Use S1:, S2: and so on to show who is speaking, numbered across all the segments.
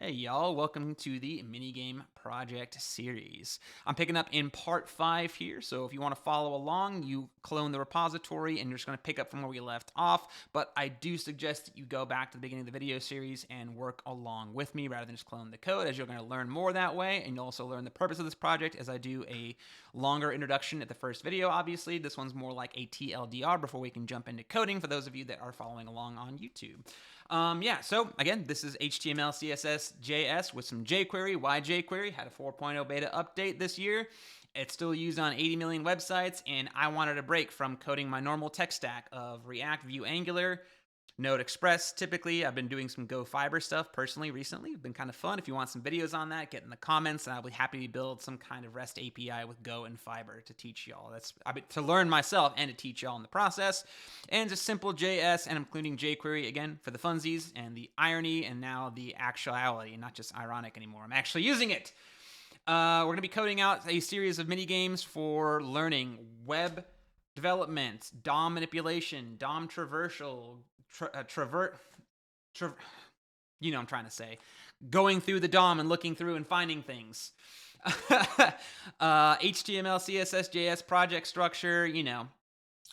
S1: Hey y'all, welcome to the minigame project series. I'm picking up in part 5 here, so if you want to follow along, you clone the repository and you're just going to pick up from where we left off, but I do suggest that you go back to the beginning of the video series and work along with me rather than just clone the code, as you're going to learn more that way, and you'll also learn the purpose of this project as I do a longer introduction at the first video, obviously. This one's more like a TLDR before we can jump into coding for those of you that are following along on YouTube. So again, this is HTML, CSS, JS with some jQuery. Why jQuery? Had a 4.0 beta update this year. It's still used on 80 million websites, and I wanted a break from coding my normal tech stack of React, Vue, Angular, Node Express. Typically, I've been doing some Go Fiber stuff personally recently. It's been kind of fun. If you want some videos on that, get in the comments, and I'll be happy to build some kind of REST API with Go and Fiber to teach y'all. To learn myself and to teach y'all in the process. And just simple JS, and I'm including jQuery again for the funsies and the irony, and now the actuality, not just ironic anymore. I'm actually using it. We're going to be coding out a series of mini games for learning web development, DOM manipulation, DOM traversal, you know what I'm trying to say. Going through the DOM and looking through and finding things. HTML, CSS, JS project structure,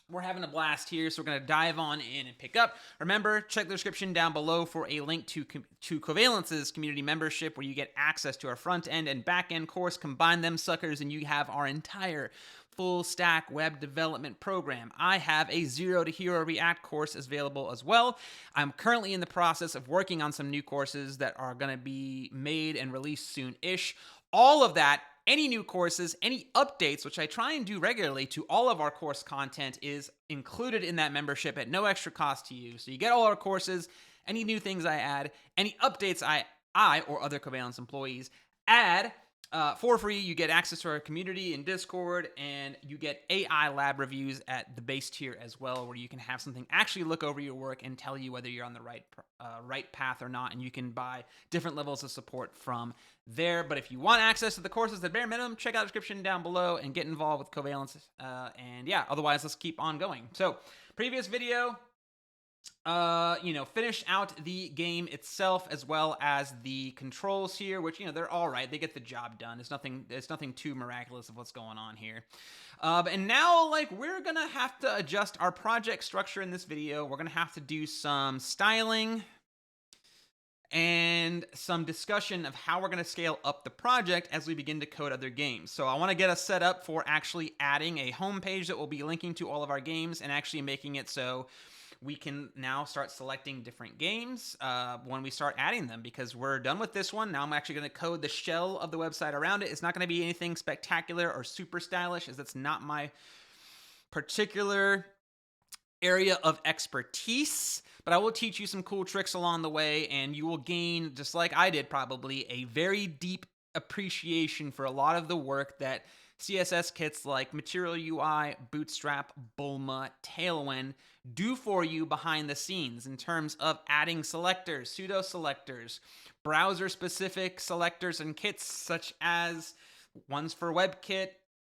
S1: we're having a blast here, so we're going to dive on in and pick up. Remember, check the description down below for a link to Covalence's community membership where you get access to our front end and back end course. Combine them suckers and you have our entire full stack web development program. I have a Zero to Hero React course available as well. I'm currently in the process of working on some new courses that are going to be made and released soon-ish. All of that, any new courses, any updates, which I try and do regularly to all of our course content, is included in that membership at no extra cost to you. So you get all our courses, any new things I add, any updates I or other Covalence employees add for free. You get access to our community in Discord, and you get AI lab reviews at the base tier as well, where you can have something actually look over your work and tell you whether you're on the right path or not, and you can buy different levels of support from there. But if you want access to the courses at bare minimum, check out the description down below and get involved with Covalence. Otherwise, let's keep on going. So, previous video, finish out the game itself as well as the controls here, which, they're all right. They get the job done. It's nothing too miraculous of what's going on here. And now, we're going to have to adjust our project structure in this video. We're going to have to do some styling and some discussion of how we're going to scale up the project as we begin to code other games. So I want to get us set up for actually adding a homepage that will be linking to all of our games and actually making it so we can now start selecting different games when we start adding them, because we're done with this one. Now I'm actually going to code the shell of the website around it. It's not going to be anything spectacular or super stylish, as that's not my particular area of expertise, but I will teach you some cool tricks along the way, and you will gain, just like I did probably, a very deep appreciation for a lot of the work that CSS kits like Material UI, Bootstrap, Bulma, Tailwind do for you behind the scenes in terms of adding selectors, pseudo selectors, browser specific selectors and kits such as ones for WebKit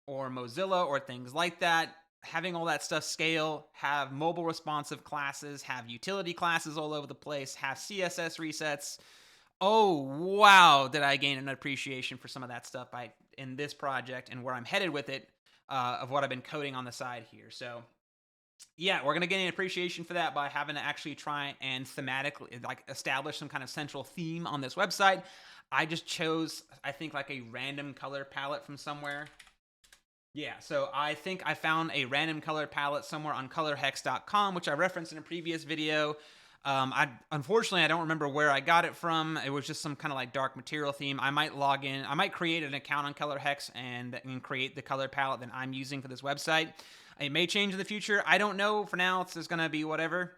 S1: or Mozilla or things like that. Having all that stuff scale, have mobile responsive classes, have utility classes all over the place, have CSS resets. Oh, wow, did I gain an appreciation for some of that stuff in this project and where I'm headed with it, of what I've been coding on the side here. So, yeah, we're going to gain an appreciation for that by having to actually try and thematically, establish some kind of central theme on this website. I just chose, I think, a random color palette from somewhere. Yeah, so I think I found a random color palette somewhere on colorhex.com, which I referenced in a previous video. Unfortunately, I don't remember where I got it from. It was just some kind of dark material theme. I might log in. I might create an account on ColorHex and create the color palette that I'm using for this website. It may change in the future. I don't know. For now, it's just going to be whatever.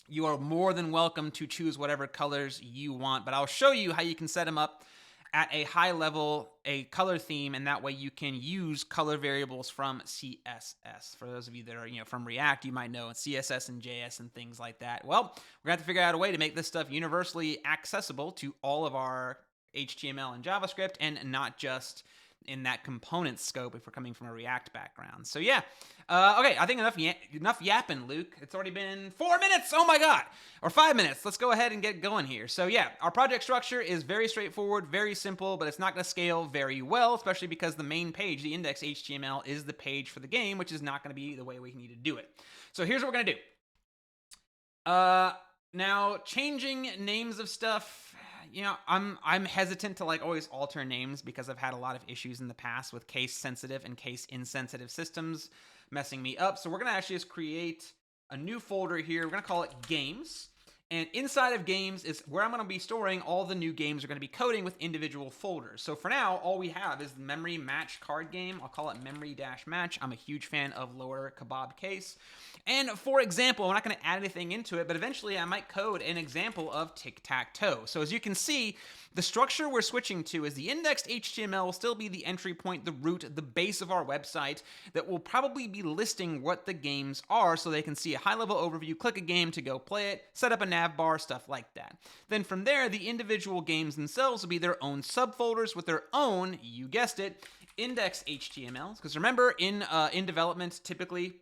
S1: You are more than welcome to choose whatever colors you want, but I'll show you how you can set them up at a high level, a color theme, and that way you can use color variables from CSS. For those of you that are, from React, you might know CSS and JS and things like that. Well, we're going to have to figure out a way to make this stuff universally accessible to all of our HTML and JavaScript, and not just in that component scope if we're coming from a React background. So yeah, okay, I think enough yapping, Luke. It's already been 4 minutes. Oh my God, or 5 minutes. Let's go ahead and get going here. So yeah, our project structure is very straightforward, very simple, but it's not going to scale very well, especially because the main page, the index HTML, is the page for the game, which is not going to be the way we need to do it. So here's what we're going to do. Now, changing names of stuff, you know, I'm hesitant to like always alter names because I've had a lot of issues in the past with case sensitive and case insensitive systems messing me up. So we're going to actually just create a new folder here. We're going to call it games. And inside of games is where I'm going to be storing all the new games we're going to be coding with individual folders. So for now, all we have is the memory match card game. I'll call it memory-match. I'm a huge fan of lower kebab case. And for example, I'm not going to add anything into it, but eventually I might code an example of tic-tac-toe. So as you can see, the structure we're switching to is the indexed HTML will still be the entry point, the root, the base of our website that will probably be listing what the games are so they can see a high-level overview, click a game to go play it, set up a nav bar, stuff like that. Then from there, the individual games themselves will be their own subfolders with their own, you guessed it, indexed HTML. Because remember, in development, typically,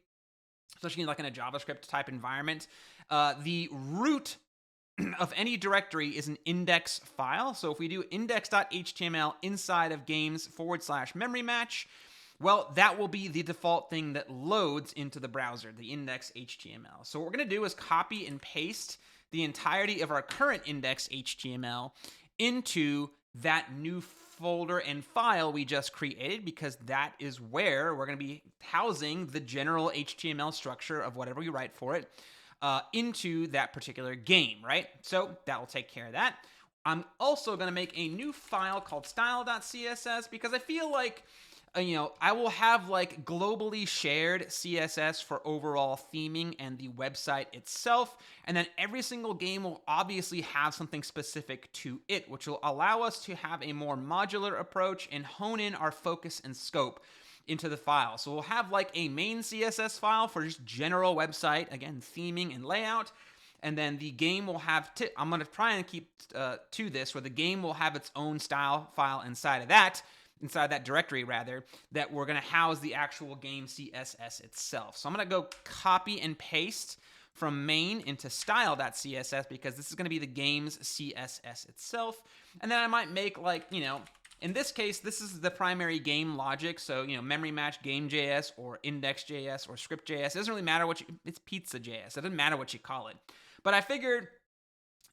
S1: especially like in a JavaScript type environment, the root of any directory is an index file. So if we do index.html inside of games/memory match, well, that will be the default thing that loads into the browser, the index HTML. So what we're going to do is copy and paste the entirety of our current index HTML into that new folder and file we just created, because that is where we're going to be housing the general HTML structure of whatever we write for it into that particular game, right? So that will take care of that. I'm also going to make a new file called style.css because I feel like I will have like globally shared CSS for overall theming and the website itself. And then every single game will obviously have something specific to it, which will allow us to have a more modular approach and hone in our focus and scope into the file. So we'll have like a main CSS file for just general website, again, theming and layout. And then the game will have, I'm going to try and keep to this, where the game will have its own style file inside that directory rather, that we're going to house the actual game CSS itself. So I'm going to go copy and paste from main into style.css because this is going to be the game's CSS itself. And then I might make like, in this case, this is the primary game logic. So, memory match game.js or index.js or script.js. It doesn't really matter it's pizza.js. It doesn't matter what you call it. But I figured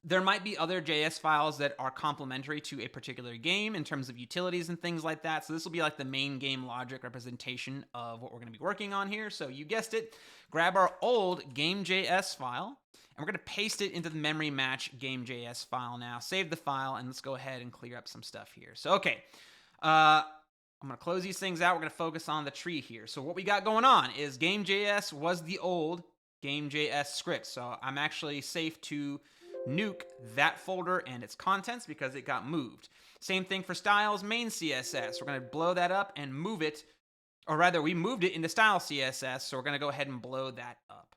S1: there might be other JS files that are complementary to a particular game in terms of utilities and things like that. So this will be like the main game logic representation of what we're going to be working on here. So you guessed it, grab our old game.js file, and we're going to paste it into the memory match game.js file now. Save the file, and let's go ahead and clear up some stuff here. So, okay, I'm going to close these things out. We're going to focus on the tree here. So what we got going on is game.js was the old game.js script. So I'm actually safe to nuke that folder and its contents because it got moved. Same thing for styles main CSS. We're going to blow that up and move it, or rather we moved it into style CSS, so we're going to go ahead and blow that up.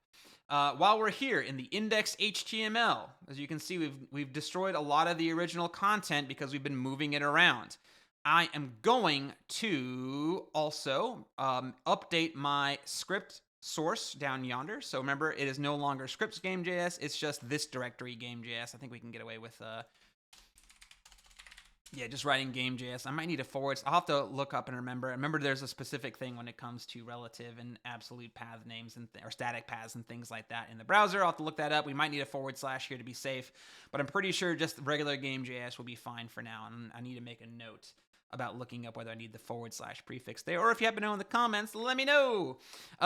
S1: While we're here in the index HTML, as you can see, we've destroyed a lot of the original content because we've been moving it around. I am going to also update my script source down yonder. So remember, it is no longer scripts game.js, it's just this directory game.js. I think we can get away with just writing game.js. I might need a forward. I'll have to look up and remember. Remember, there's a specific thing when it comes to relative and absolute path names or static paths and things like that in the browser. I'll have to look that up. We might need a / here to be safe, but I'm pretty sure just regular game.js will be fine for now. And I need to make a note about looking up whether I need the / prefix there, or if you happen to know in the comments, let me know.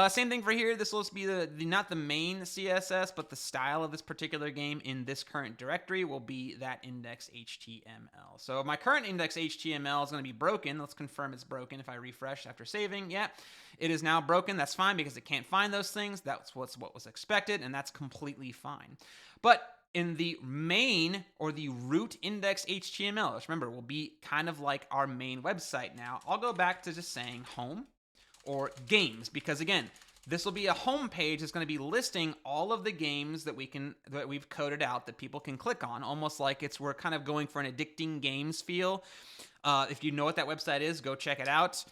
S1: Same thing for here. This will be not the main CSS, but the style of this particular game in this current directory will be that index HTML. So my current index HTML is going to be broken. Let's confirm it's broken if I refresh after saving. Yeah, it is now broken. That's fine because it can't find those things. That's what was expected, and that's completely fine. But in the main or the root index HTML, which remember will be kind of like our main website now, I'll go back to just saying home or games, because again, this will be a home page that's going to be listing all of the games that we've coded out that people can click on, almost like we're kind of going for an addicting games feel. If you know what that website is, go check it out.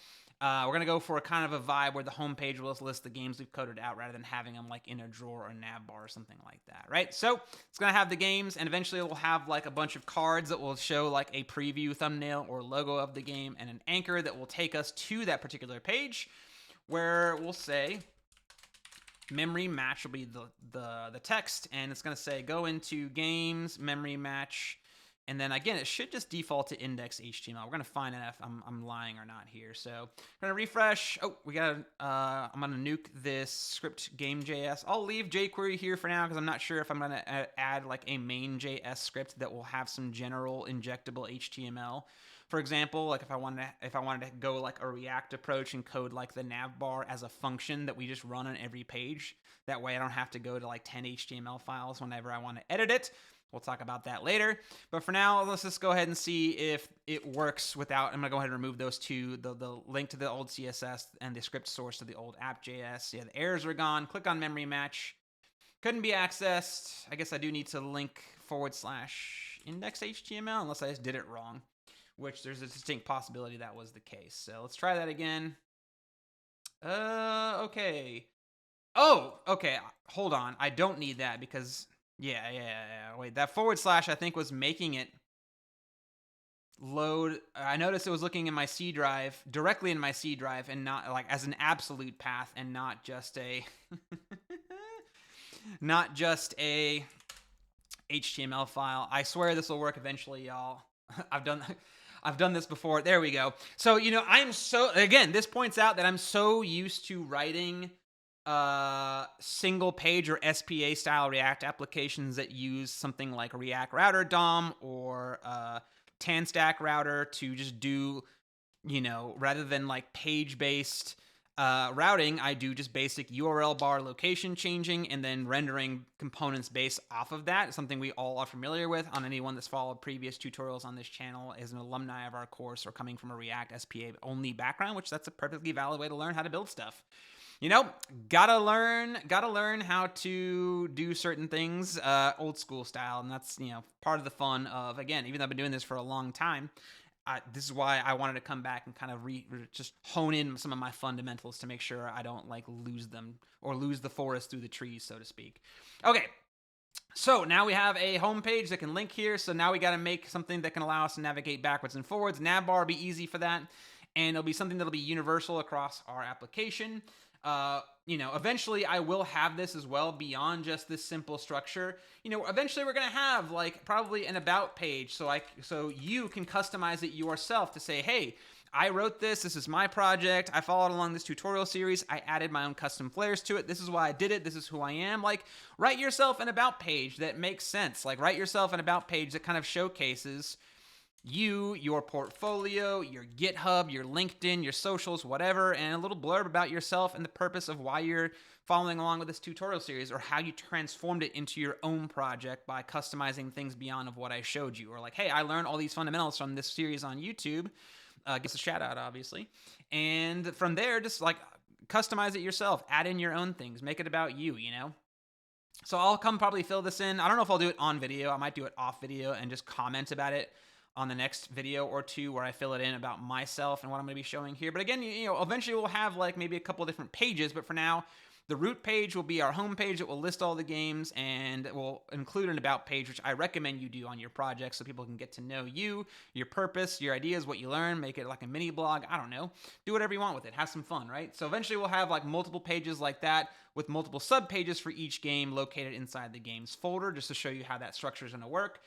S1: We're going to go for a kind of a vibe where the homepage will list the games we've coded out rather than having them like in a drawer or nav bar or something like that, right? So it's going to have the games, and eventually we'll have like a bunch of cards that will show like a preview thumbnail or logo of the game and an anchor that will take us to that particular page where we'll say memory match will be the text, and it's going to say go into games, memory match. And then again, it should just default to index HTML. We're going to find out if I'm lying or not here. So I'm going to refresh. Oh, I'm going to nuke this script game.js. I'll leave jQuery here for now because I'm not sure if I'm going to add like a main.js script that will have some general injectable HTML. For example, like if I wanted to go like a React approach and code like the nav bar as a function that we just run on every page. That way I don't have to go to like 10 HTML files whenever I want to edit it. We'll talk about that later. But for now, let's just go ahead and see if it works without. I'm going to go ahead and remove those two, the link to the old CSS and the script source to the old app.js. Yeah, the errors are gone. Click on memory match. Couldn't be accessed. I guess I do need to link / index HTML unless I just did it wrong, which there's a distinct possibility that was the case. So let's try that again. Okay. Oh, okay. Hold on. I don't need that because... Yeah. Wait, that / I think was making it load. I noticed it was looking in my C drive, directly in my C drive, and not like as an absolute path, and not just a, not just a HTML file. I swear this will work eventually, y'all. I've done this before. There we go. So this points out that I'm so used to writing single page or SPA style React applications that use something like React Router DOM or TanStack Router to just do, rather than like page based routing, I do just basic URL bar location changing and then rendering components based off of that. It's something we all are familiar with. On anyone that's followed previous tutorials on this channel as an alumni of our course or coming from a React SPA only background, which that's a perfectly valid way to learn how to build stuff. Gotta learn how to do certain things old school style, and that's part of the fun of, again, even though I've been doing this for a long time, this is why I wanted to come back and kind of just hone in some of my fundamentals to make sure I don't like lose them or lose the forest through the trees, so to speak. Okay. So now we have a home page that can link here. So now we got to make something that can allow us to navigate backwards and forwards. Navbar will be easy for that, and it'll be something that'll be universal across our application. Eventually I will have this as well beyond just this simple structure. Eventually we're going to have like probably an about page. So you can customize it yourself to say, hey, I wrote this. This is my project. I followed along this tutorial series. I added my own custom flares to it. This is why I did it. This is who I am. Like, write yourself an about page that makes sense. Like, write yourself an about page that kind of showcases you, your portfolio, your GitHub, your LinkedIn, your socials, whatever, and a little blurb about yourself and the purpose of why you're following along with this tutorial series, or how you transformed it into your own project by customizing things beyond of what I showed you. Or like, hey, I learned all these fundamentals from this series on YouTube. Give us a shout out, obviously. And from there, just like customize it yourself, add in your own things, make it about you, So I'll probably fill this in. I don't know if I'll do it on video. I might do it off video and just comment about it on the next video or two where I fill it in about myself and what I'm going to be showing here. But again, eventually we'll have like maybe a couple different pages, but for now, the root page will be our home page. It will list all the games, and it will include an about page, which I recommend you do on your project so people can get to know you, your purpose, your ideas, what you learn, make it like a mini blog. I don't know. Do whatever you want with it. Have some fun, right? So eventually we'll have like multiple pages like that with multiple sub pages for each game located inside the games folder, just to show you how that structure is going to work.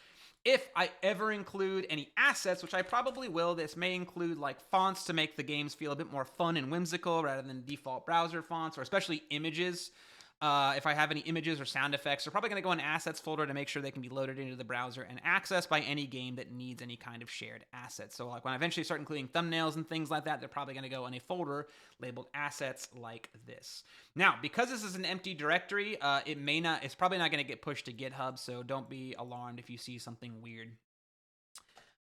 S1: If I ever include any assets, which I probably will, this may include like fonts to make the games feel a bit more fun and whimsical rather than default browser fonts, or especially images. If I have any images or sound effects, they're probably going to go in assets folder to make sure they can be loaded into the browser and accessed by any game that needs any kind of shared assets. So like when I eventually start including thumbnails and things like that, they're probably going to go in a folder labeled assets like this. Now, because this is an empty directory, it's probably not going to get pushed to GitHub, so don't be alarmed if you see something weird.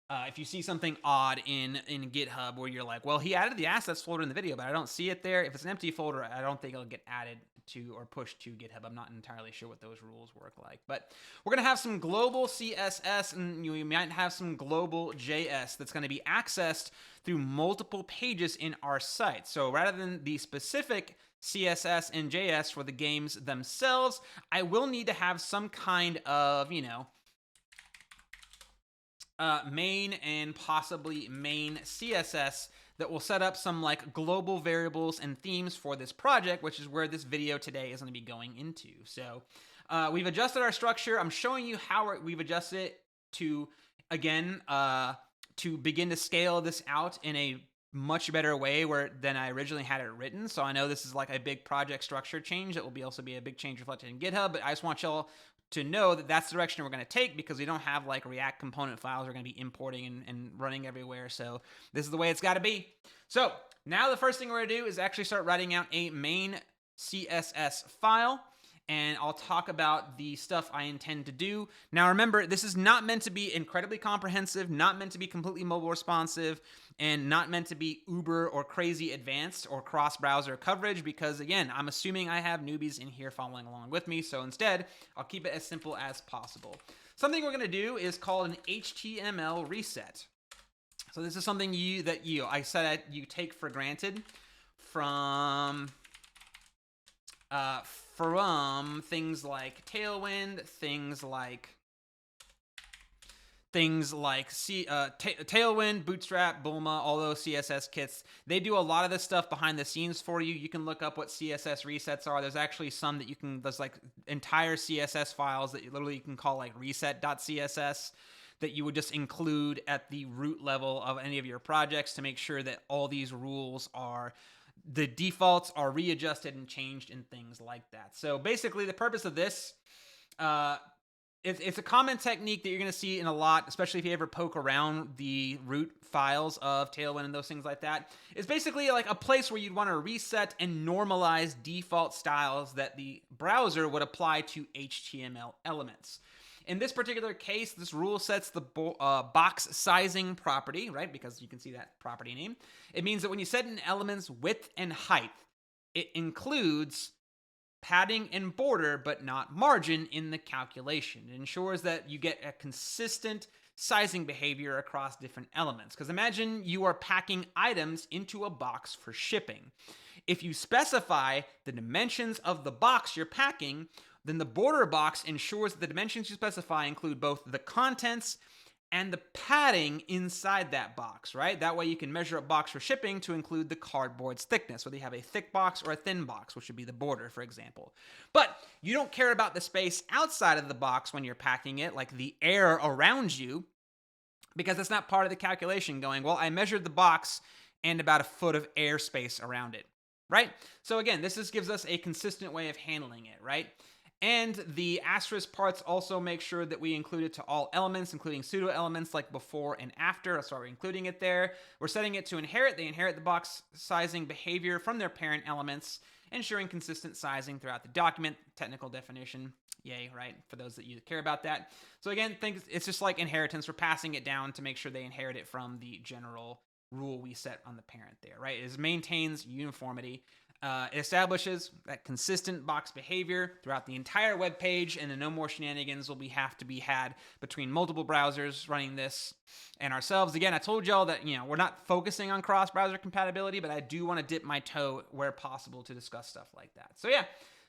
S1: if you see something odd in GitHub where you're like, well, he added the assets folder in the video, but I don't see it there. If it's an empty folder, I don't think it'll get added to or pushed to GitHub. I'm not entirely sure what those rules work like. But we're going to have some global CSS, and you might have some global JS that's going to be accessed through multiple pages in our site. So rather than the specific CSS and JS for the games themselves, I will need to have some kind of, main and possibly main CSS that will set up some like global variables and themes for this project, which is where this video today is going to be going into. So we've adjusted our structure. I'm showing you how we've adjusted it to, again, to begin to scale this out in a much better way than I originally had it written. So I know this is like a big project structure change. It will also be a big change reflected in GitHub, but I just want y'all to know that that's the direction we're going to take, because we don't have like React component files we're going to be importing and running everywhere. So this is the way it's got to be. So now the first thing we're going to do is actually start writing out a main CSS file, and I'll talk about the stuff I intend to do. Now remember, this is not meant to be incredibly comprehensive, not meant to be completely mobile responsive, and not meant to be uber or crazy advanced or cross-browser coverage, because again, I'm assuming I have newbies in here following along with me, so instead, I'll keep it as simple as possible. Something we're going to do is called an HTML reset. So this is something you take for granted from things like Tailwind, things like Tailwind, Bootstrap, Bulma, all those CSS kits. They do a lot of this stuff behind the scenes for you. You can look up what CSS resets are. There's actually some that there's like entire CSS files that you can call like reset.css that you would just include at the root level of any of your projects to make sure that all these rules the defaults are readjusted and changed and things like that. So basically the purpose of this, it's a common technique that you're going to see in a lot, especially if you ever poke around the root files of Tailwind and those things like that. It's basically like a place where you'd want to reset and normalize default styles that the browser would apply to HTML elements. In this particular case, this rule sets the box sizing property, right? Because you can see that property name. It means that when you set an element's width and height, it includes padding and border, but not margin in the calculation. It ensures that you get a consistent sizing behavior across different elements. Because imagine you are packing items into a box for shipping. If you specify the dimensions of the box you're packing, then the border box ensures that the dimensions you specify include both the contents and the padding inside that box, right? That way you can measure a box for shipping to include the cardboard's thickness, whether you have a thick box or a thin box, which would be the border, for example. But you don't care about the space outside of the box when you're packing it, like the air around you, because that's not part of the calculation going, well, I measured the box and about a foot of airspace around it, right? So again, this just gives us a consistent way of handling it, right? And the asterisk parts also make sure that we include it to all elements, including pseudo elements like before and after. That's why we're including it there. We're setting it to inherit. They inherit the box sizing behavior from their parent elements, ensuring consistent sizing throughout the document. Technical definition. Yay, right? For those that you care about that. So again, it's just like inheritance. We're passing it down to make sure they inherit it from the general rule we set on the parent there, right? It maintains uniformity. It establishes that consistent box behavior throughout the entire web page, and then no more shenanigans will have to be had between multiple browsers running this and ourselves. Again, I told y'all that we're not focusing on cross-browser compatibility, but I do want to dip my toe where possible to discuss stuff like that. So yeah,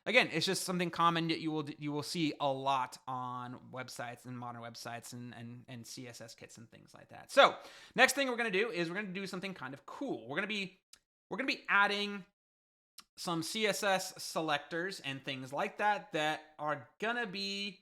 S1: again, it's just something common that you will see a lot on websites and modern websites and CSS kits and things like that. So next thing we're going to do is we're going to do something kind of cool. We're going to be adding some CSS selectors and things like that are gonna be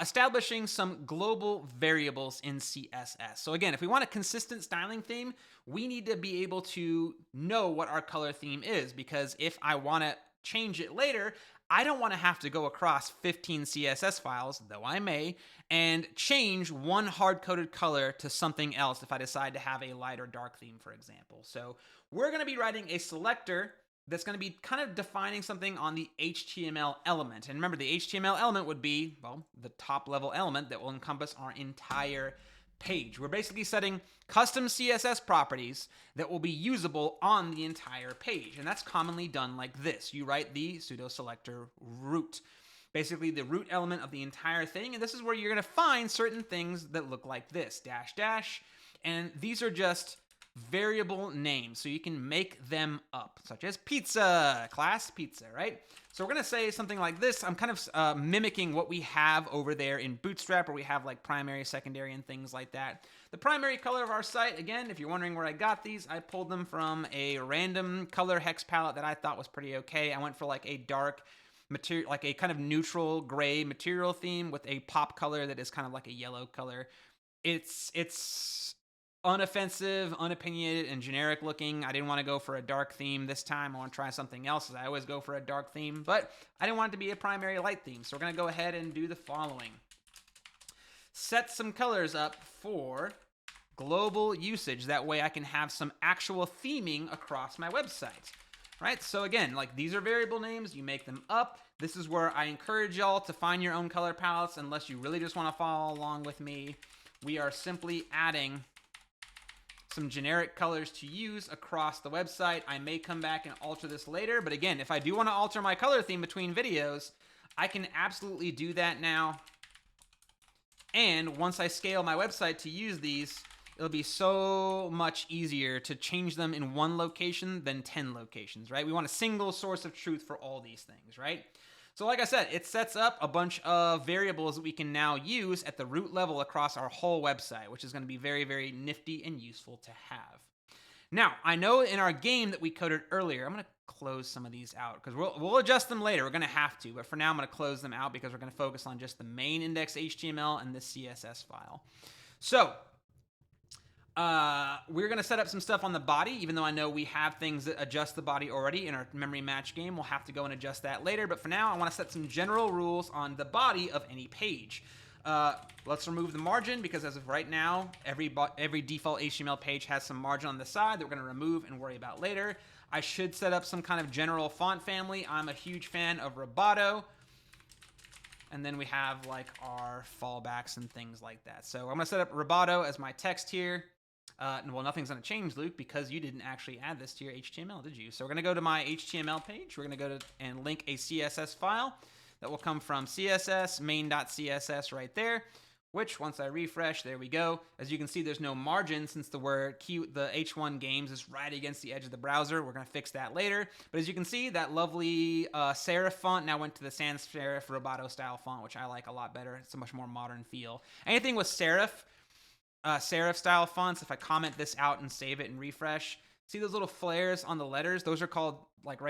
S1: establishing some global variables in CSS. So again, if we want a consistent styling theme, we need to be able to know what our color theme is, because if I want to change it later, I don't want to have to go across 15 CSS files, though I may, and change one hard-coded color to something else if I decide to have a light or dark theme, for example. So we're going to be writing a selector that's going to be kind of defining something on the HTML element. And remember, the HTML element would be, well, the top level element that will encompass our entire page. We're basically setting custom CSS properties that will be usable on the entire page. And that's commonly done like this. You write the pseudo selector root, basically the root element of the entire thing. And this is where you're going to find certain things that look like this, dash, dash. And these are just variable names, so you can make them up, such as pizza, class pizza, right? So we're going to say something like this. I'm kind of mimicking what we have over there in Bootstrap, where we have like primary, secondary, and things like that. The primary color of our site, again, if you're wondering where I got these, I pulled them from a random color hex palette that I thought was pretty okay. I went for like a dark material, like a kind of neutral gray material theme with a pop color that is kind of like a yellow color. It's unoffensive, unopinionated, and generic looking. I didn't want to go for a dark theme this time. I want to try something else, as I always go for a dark theme, but I didn't want it to be a primary light theme. So we're going to go ahead and do the following. Set some colors up for global usage. That way I can have some actual theming across my website. Right? So again, like these are variable names, you make them up. This is where I encourage y'all to find your own color palettes unless you really just want to follow along with me. We are simply adding some generic colors to use across the website. I may come back and alter this later, but again, if I do want to alter my color theme between videos, I can absolutely do that now. And once I scale my website to use these, it'll be so much easier to change them in one location than 10 locations, right? We want a single source of truth for all these things, right? So like I said, it sets up a bunch of variables that we can now use at the root level across our whole website, which is going to be very, very nifty and useful to have. Now, I know in our game that we coded earlier, I'm going to close some of these out because we'll adjust them later. We're going to have to, but for now I'm going to close them out because we're going to focus on just the main index HTML and the CSS file. So we're going to set up some stuff on the body, even though I know we have things that adjust the body already in our memory match game. We'll have to go and adjust that later. But for now, I want to set some general rules on the body of any page. Let's remove the margin because as of right now, every default HTML page has some margin on the side that we're going to remove and worry about later. I should set up some kind of general font family. I'm a huge fan of Roboto. And then we have like our fallbacks and things like that. So I'm going to set up Roboto as my text here. Well, nothing's going to change, Luke, because you didn't actually add this to your HTML, did you? So we're going to go to my HTML page. We're going to go to and link a CSS file that will come from CSS, main.css right there, which once I refresh, there we go. As you can see, there's no margin since the H1 games is right against the edge of the browser. We're going to fix that later. But as you can see, that lovely serif font now went to the sans serif Roboto style font, which I like a lot better. It's a much more modern feel. Anything with serif style fonts, if I comment this out and save it and refresh, see those little flares on the letters? Those are called like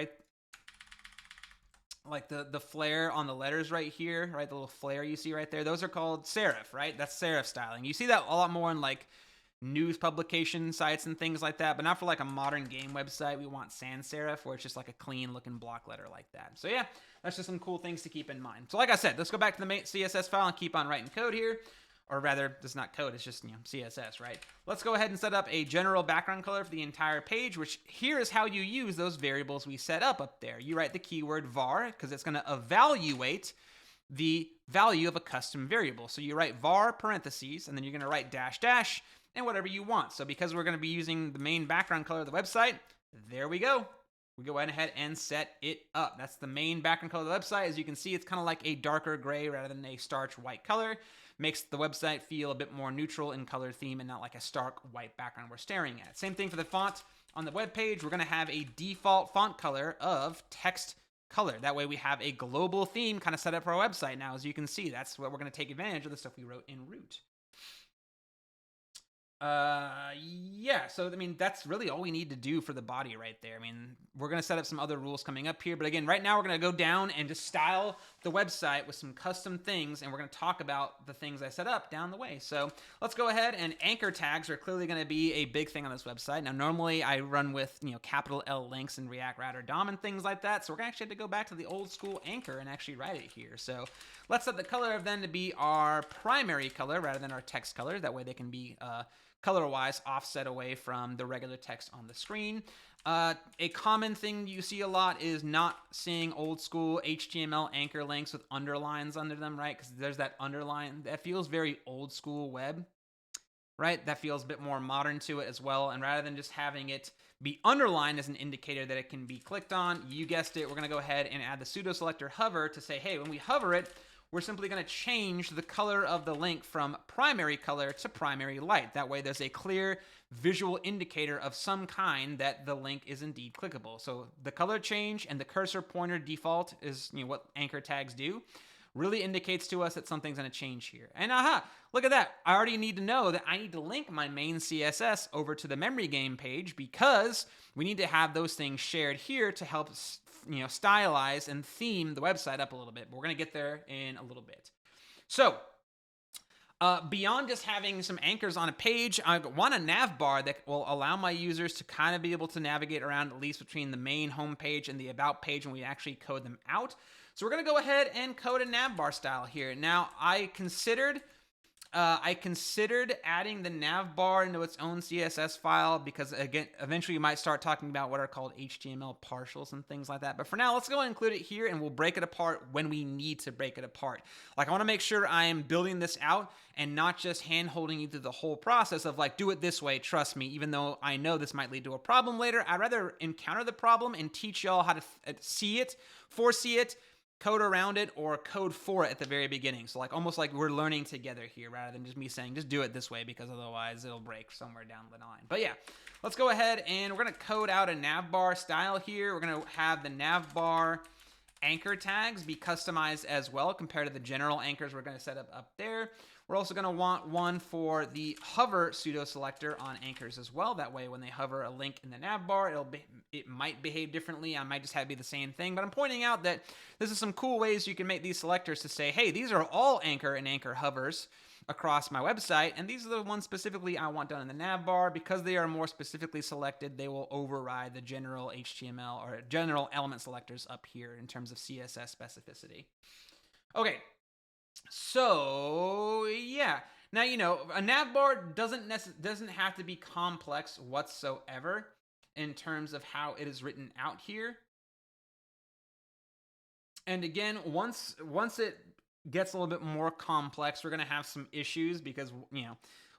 S1: the flare on the letters right here, right? The little flare you see right there. Those are called serif, right? That's serif styling. You see that a lot more in like news publication sites and things like that, but not for like a modern game website. We want sans serif where it's just like a clean looking block letter like that. So yeah, that's just some cool things to keep in mind. So like I said, let's go back to the main CSS file and keep on writing code here. Or rather, this is not code, it's just, CSS, right? Let's go ahead and set up a general background color for the entire page, which here is how you use those variables we set up there. You write the keyword var, because it's going to evaluate the value of a custom variable. So you write var parentheses, and then you're going to write dash dash, and whatever you want. So because we're going to be using the main background color of the website, there we go. We go ahead and set it up. That's the main background color of the website. As you can see, it's kind of like a darker gray rather than a starch white color. Makes the website feel a bit more neutral in color theme and not like a stark white background we're staring at. Same thing for the font. On the web page, we're going to have a default font color of text color. That way we have a global theme kind of set up for our website now. As you can see, that's what we're going to take advantage of the stuff we wrote in root. Yeah, so I mean that's really all we need to do for the body right there. I mean, we're going to set up some other rules coming up here, but again, right now we're going to go down and just style the website with some custom things, and we're going to talk about the things I set up down the way. So let's go ahead, and anchor tags are clearly going to be a big thing on this website. Now normally I run with capital L links and React Router DOM and things like that, so we're going to actually have to go back to the old school anchor and actually write it here. So let's set the color of them to be our primary color rather than our text color. That way they can be color-wise offset away from the regular text on the screen. A common thing you see a lot is not seeing old school HTML anchor links with underlines under them, right? Because there's that underline that feels very old school web. right? That feels a bit more modern to it as well. And rather than just having it be underlined as an indicator that it can be clicked on, you guessed it, we're going to go ahead and add the pseudo selector hover to say, hey, when we hover it, we're simply going to change the color of the link from primary color to primary light. That way there's a clear visual indicator of some kind that the link is indeed clickable. So the color change and the cursor pointer default is what anchor tags do. Really indicates to us that something's going to change here. And aha, look at that. I already need to know that I need to link my main CSS over to the memory game page because we need to have those things shared here to help stylize and theme the website up a little bit. But we're going to get there in a little bit. So beyond just having some anchors on a page, I want a nav bar that will allow my users to kind of be able to navigate around at least between the main home page and the about page when we actually code them out. So we're going to go ahead and code a nav bar style here. Now, I considered adding the nav bar into its own CSS file because, again, eventually you might start talking about what are called HTML partials and things like that. But for now, let's go and include it here, and we'll break it apart when we need to break it apart. Like, I want to make sure I am building this out and not just hand-holding you through the whole process of, like, do it this way, trust me, even though I know this might lead to a problem later. I'd rather encounter the problem and teach y'all how to see it, foresee it, code around it, or code for it at the very beginning. So almost like we're learning together here rather than just me saying, just do it this way because otherwise it'll break somewhere down the line. But yeah, let's go ahead and we're going to code out a navbar style here. We're going to have the navbar anchor tags be customized as well compared to the general anchors we're going to set up there. We're also going to want one for the hover pseudo selector on anchors as well. That way, when they hover a link in the navbar, it might behave differently. I might just have it be the same thing. But I'm pointing out that this is some cool ways you can make these selectors to say, hey, these are all anchor and anchor hovers across my website, and these are the ones specifically I want done in the navbar. Because they are more specifically selected, they will override the general HTML or general element selectors up here in terms of CSS specificity. Okay. So yeah, now a navbar doesn't have to be complex whatsoever in terms of how it is written out here. And again, once it gets a little bit more complex, we're going to have some issues because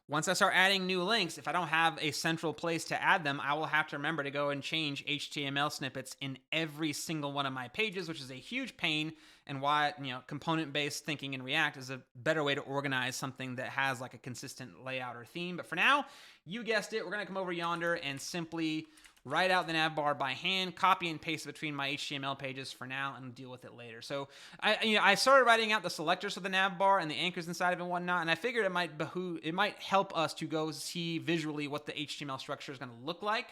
S1: once I start adding new links, if I don't have a central place to add them, I will have to remember to go and change HTML snippets in every single one of my pages, which is a huge pain, and why component-based thinking in React is a better way to organize something that has like a consistent layout or theme. But for now, you guessed it, we're going to come over yonder and simply write out the navbar by hand, copy and paste it between my HTML pages for now, and deal with it later. So I started writing out the selectors for the navbar and the anchors inside of it and whatnot, and I figured it might help us to go see visually what the HTML structure is going to look like.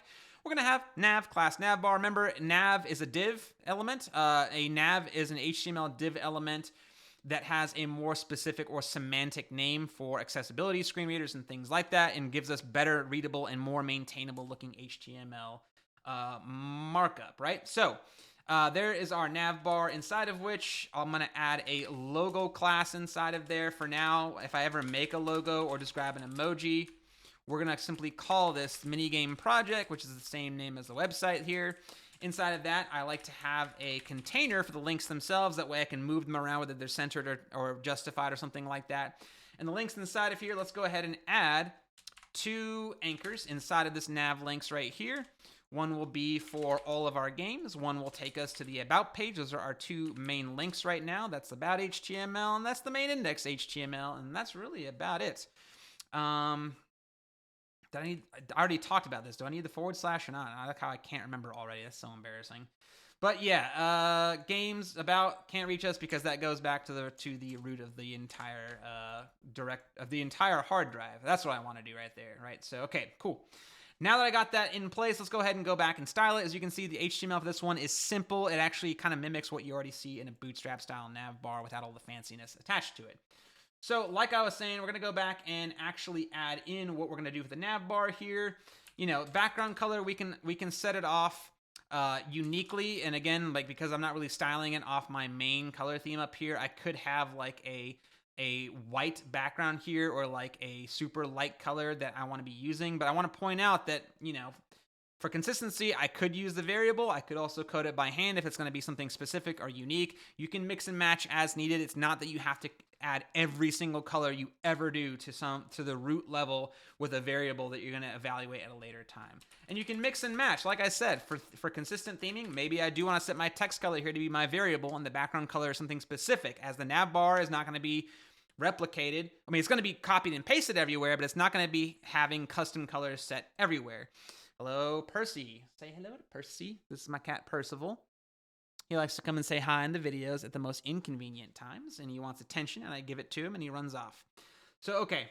S1: We're going to have nav class navbar. Remember, nav is a div element. A nav is an HTML div element that has a more specific or semantic name for accessibility, screen readers, and things like that, and gives us better readable and more maintainable looking HTML markup, right? So there is our navbar, inside of which I'm going to add a logo class inside of there. For now, if I ever make a logo or just grab an emoji, we're going to simply call this minigame project, which is the same name as the website here. Inside of that, I like to have a container for the links themselves. That way I can move them around, whether they're centered or justified or something like that. And the links inside of here, let's go ahead and add 2 anchors inside of this nav links right here. One will be for all of our games. One will take us to the About page. Those are our 2 main links right now. That's About HTML, and that's the main index HTML, and that's really about it. I already talked about this. Do I need the / or not? I like how I can't remember already. That's so embarrassing. But yeah, games about can't reach us because that goes back to the root of the entire entire hard drive. That's what I want to do right there, right? So okay, cool. Now that I got that in place, let's go ahead and go back and style it. As you can see, the HTML for this one is simple. It actually kind of mimics what you already see in a Bootstrap style nav bar without all the fanciness attached to it. So like I was saying, we're going to go back and actually add in what we're going to do for the nav bar here. Background color, we can set it off uniquely. And again, because I'm not really styling it off my main color theme up here, I could have like a white background here or like a super light color that I want to be using. But I want to point out that, For consistency, I could use the variable. I could also code it by hand if it's going to be something specific or unique. You can mix and match as needed. It's not that you have to add every single color you ever do to the root level with a variable that you're going to evaluate at a later time. And you can mix and match. Like I said, for consistent theming, maybe I do want to set my text color here to be my variable and the background color is something specific, as the nav bar is not going to be replicated. I mean, it's going to be copied and pasted everywhere, but it's not going to be having custom colors set everywhere. Hello, Percy. Say hello to Percy. This is my cat, Percival. He likes to come and say hi in the videos at the most inconvenient times, and he wants attention, and I give it to him, and he runs off. So, okay.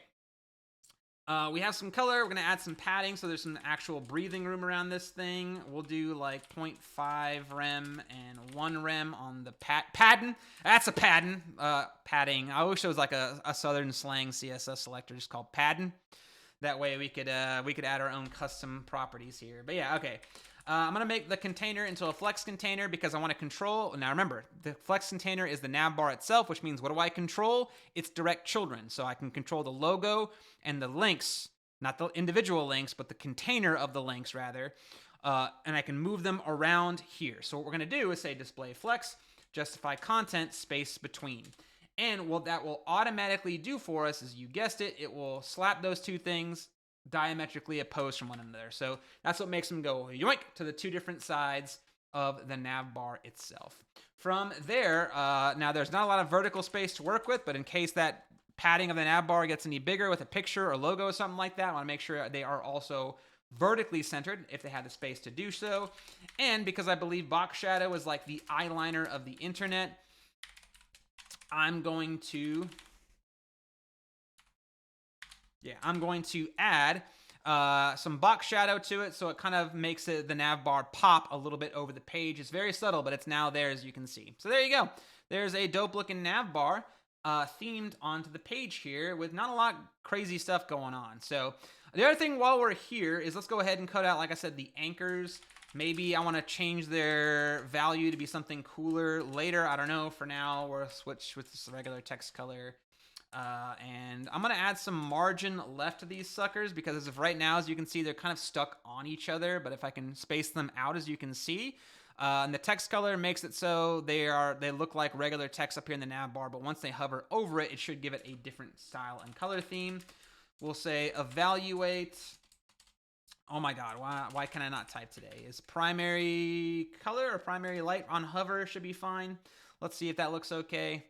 S1: We have some color. We're going to add some padding, so there's some actual breathing room around this thing. We'll do like 0.5 rem and 1 rem on the padding. That's a padding. Padding. I wish it was like a southern slang CSS selector just called padding. That way we could add our own custom properties here. But yeah, okay. I'm going to make the container into a flex container because I want to control. Now remember, the flex container is the nav bar itself, which means what do I control? It's direct children. So I can control the logo and the links, not the individual links, but the container of the links rather. And I can move them around here. So what we're going to do is say display flex, justify content, space between. And what that will automatically do for us is, you guessed it, it will slap those two things diametrically opposed from one another. So that's what makes them go yoink to the two different sides of the nav bar itself. From there, now there's not a lot of vertical space to work with, but in case that padding of the nav bar gets any bigger with a picture or logo or something like that, I want to make sure they are also vertically centered if they have the space to do so. And because I believe box shadow is like the eyeliner of the internet, I'm going to add some box shadow to it, so it kind of makes the nav bar pop a little bit over the page. It's very subtle, but it's now there, as you can see. So there you go. There's a dope looking nav bar themed onto the page here with not a lot crazy stuff going on. So the other thing while we're here is let's go ahead and cut out, like I said, the anchors. Maybe I want to change their value to be something cooler later. I don't know. For now, we'll switch with this regular text color. And I'm going to add some margin left to these suckers because as of right now, as you can see, they're kind of stuck on each other. But if I can space them out, as you can see, and the text color makes it so they look like regular text up here in the nav bar. But once they hover over it, it should give it a different style and color theme. We'll say evaluate. Oh my God, why can I not type today? Is primary color or primary light on hover should be fine. Let's see if that looks okay.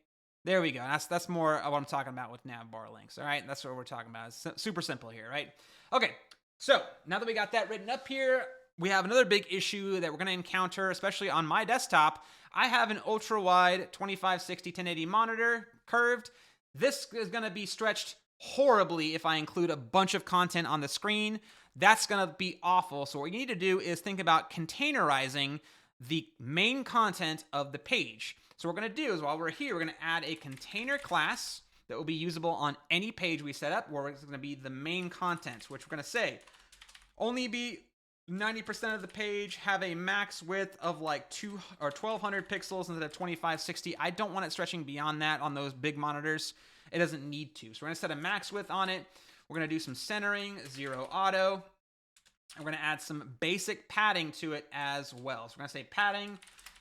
S1: There we go. That's more of what I'm talking about with nav bar links. All right, that's what we're talking about. It's super simple here, right? Okay, so now that we got that written up here, we have another big issue that we're going to encounter, especially on my desktop. I have an ultra-wide 2560 1080 monitor, curved. This is going to be stretched horribly if I include a bunch of content on the screen. That's going to be awful. So what you need to do is think about containerizing the main content of the page. So what we're going to do is while we're here, we're going to add a container class that will be usable on any page we set up, where it's going to be the main content, which we're going to say only be 90% of the page, have a max width of like 1200 pixels instead of 2560. I don't want it stretching beyond that on those big monitors. It doesn't need to. So we're going to set a max width on it. We're going to do some centering, 0 auto. And we're going to add some basic padding to it as well. So we're going to say padding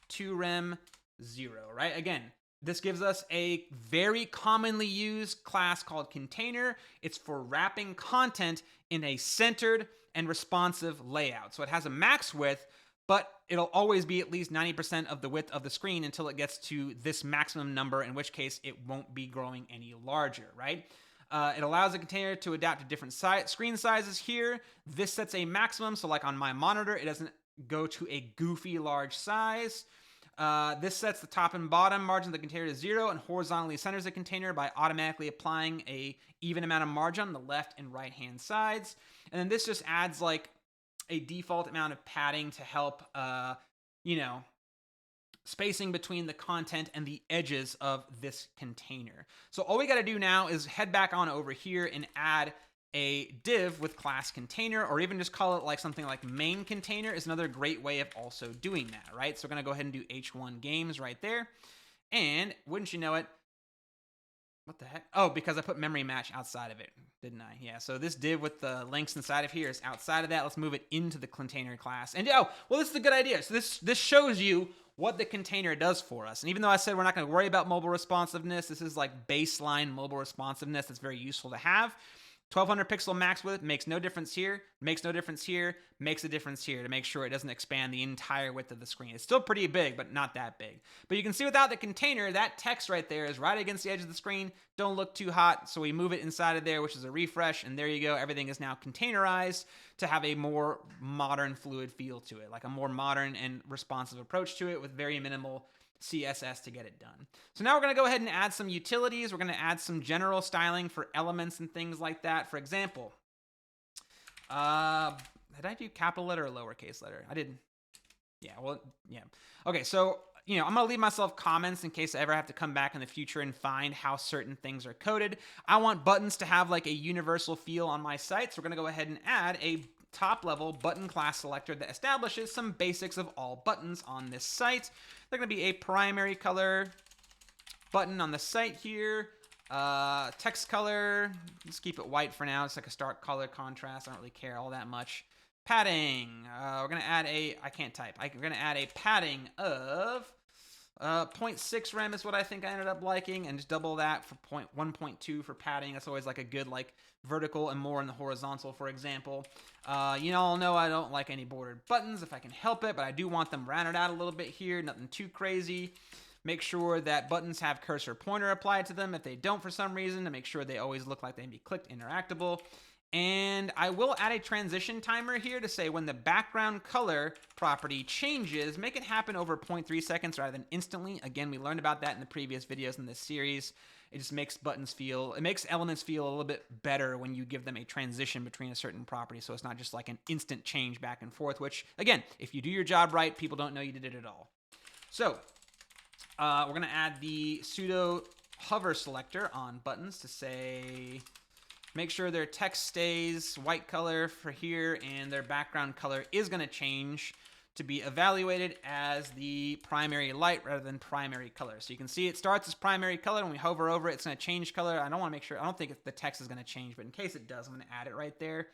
S1: 2 rem 0, right? Again, this gives us a very commonly used class called container. It's for wrapping content in a centered and responsive layout. So it has a max width, but it'll always be at least 90% of the width of the screen until it gets to this maximum number, in which case it won't be growing any larger, right? It allows the container to adapt to different screen sizes here. This sets a maximum, so like on my monitor, it doesn't go to a goofy large size. This sets the top and bottom margin of the container to 0 and horizontally centers the container by automatically applying a even amount of margin on the left and right hand sides. And then this just adds like a default amount of padding to help, spacing between the content and the edges of this container. So all we got to do now is head back on over here and add a div with class container, or even just call it like something like main container is another great way of also doing that, right? So we're going to go ahead and do H1 games right there. And wouldn't you know it, What the heck? Oh, because I put memory match outside of it, didn't I? Yeah, so this div with the links inside of here is outside of that. Let's move it into the container class. And oh, well, this is a good idea. So this shows you what the container does for us. And even though I said we're not going to worry about mobile responsiveness, this is like baseline mobile responsiveness that's very useful to have. 1200 pixel max width makes no difference here, makes no difference here, makes a difference here to make sure it doesn't expand the entire width of the screen. It's still pretty big, but not that big. But you can see without the container, that text right there is right against the edge of the screen. Don't look too hot, so we move it inside of there, which is a refresh, and there you go. Everything is now containerized to have a more modern, fluid feel to it, like a more modern and responsive approach to it with very minimal CSS to get it done. So now we're going to go ahead and add some utilities. We're going to add some general styling for elements and things like that. For example, did I do capital letter or lowercase letter? I didn't. Yeah, well, yeah. Okay, so, I'm going to leave myself comments in case I ever have to come back in the future and find how certain things are coded. I want buttons to have like a universal feel on my site, so we're going to go ahead and add a top-level button class selector that establishes some basics of all buttons on this site. They're going to be a primary color button on the site here. Text color, let's keep it white for now. It's like a stark color contrast. I don't really care all that much. Padding, we're going to add I can't type. We're going to add a padding of 0.6 rem is what I think I ended up liking, and just double that for 1.2 for padding. That's always like a good vertical and more in the horizontal, for example. You all know I don't like any bordered buttons if I can help it, but I do want them rounded out a little bit here, nothing too crazy. Make sure that buttons have cursor pointer applied to them if they don't for some reason, to make sure they always look like they can be clicked interactable. And I will add a transition timer here to say when the background color property changes, make it happen over 0.3 seconds rather than instantly. Again, we learned about that in the previous videos in this series. It just makes it makes elements feel a little bit better when you give them a transition between a certain property. So it's not just like an instant change back and forth, which again, if you do your job right, people don't know you did it at all. So we're going to add the pseudo hover selector on buttons to say, make sure their text stays white color for here and their background color is going to change to be evaluated as the primary light rather than primary color. So you can see it starts as primary color. When we hover over it, it's going to change color. I don't think the text is going to change, but in case it does, I'm going to add it right there.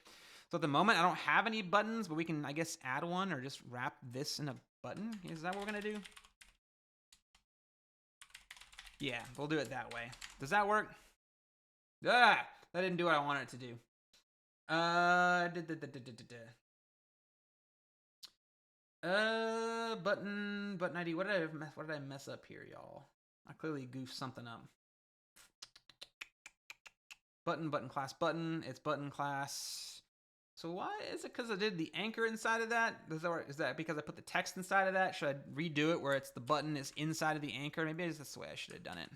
S1: So at the moment, I don't have any buttons, but we can, I guess, add one or just wrap this in a button. Is that what we're going to do? Yeah, we'll do it that way. Does that work? Ah! That didn't do what I wanted it to do. Button ID. What did I mess up here, y'all? I clearly goofed something up. Button class button. It's button class. So why is it? Because I did the anchor inside of that? Is that because I put the text inside of that? Should I redo it where it's the button is inside of the anchor? Maybe that's the way I should have done it.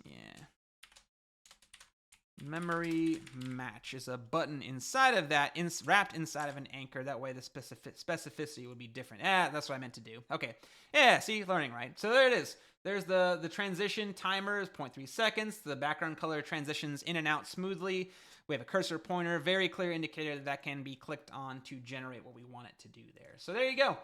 S1: Yeah. Memory match is a button inside of that, wrapped inside of an anchor. That way the specificity would be different. That's what I meant to do. Okay. Yeah, see, learning, right? So there it is. There's the transition timer is 0.3 seconds. The background color transitions in and out smoothly. We have a cursor pointer, very clear indicator that can be clicked on to generate what we want it to do there. So there you go.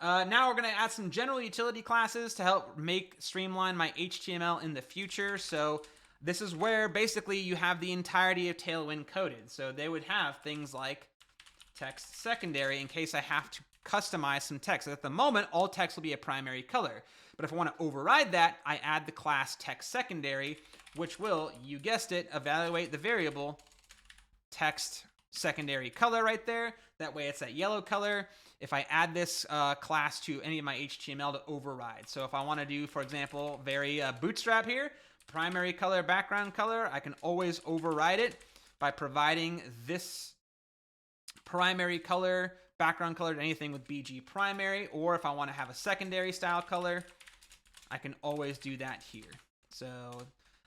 S1: Now we're going to add some general utility classes to help streamline my HTML in the future. So this is where basically you have the entirety of Tailwind coded. So they would have things like text secondary in case I have to customize some text. At the moment, all text will be a primary color. But if I want to override that, I add the class text secondary, which will, you guessed it, evaluate the variable text secondary color right there. That way it's that yellow color. If I add this class to any of my HTML to override. So if I want to do, for example, bootstrap here, primary color, background color, I can always override it by providing this primary color, background color to anything with BG primary. Or if I want to have a secondary style color, I can always do that here. So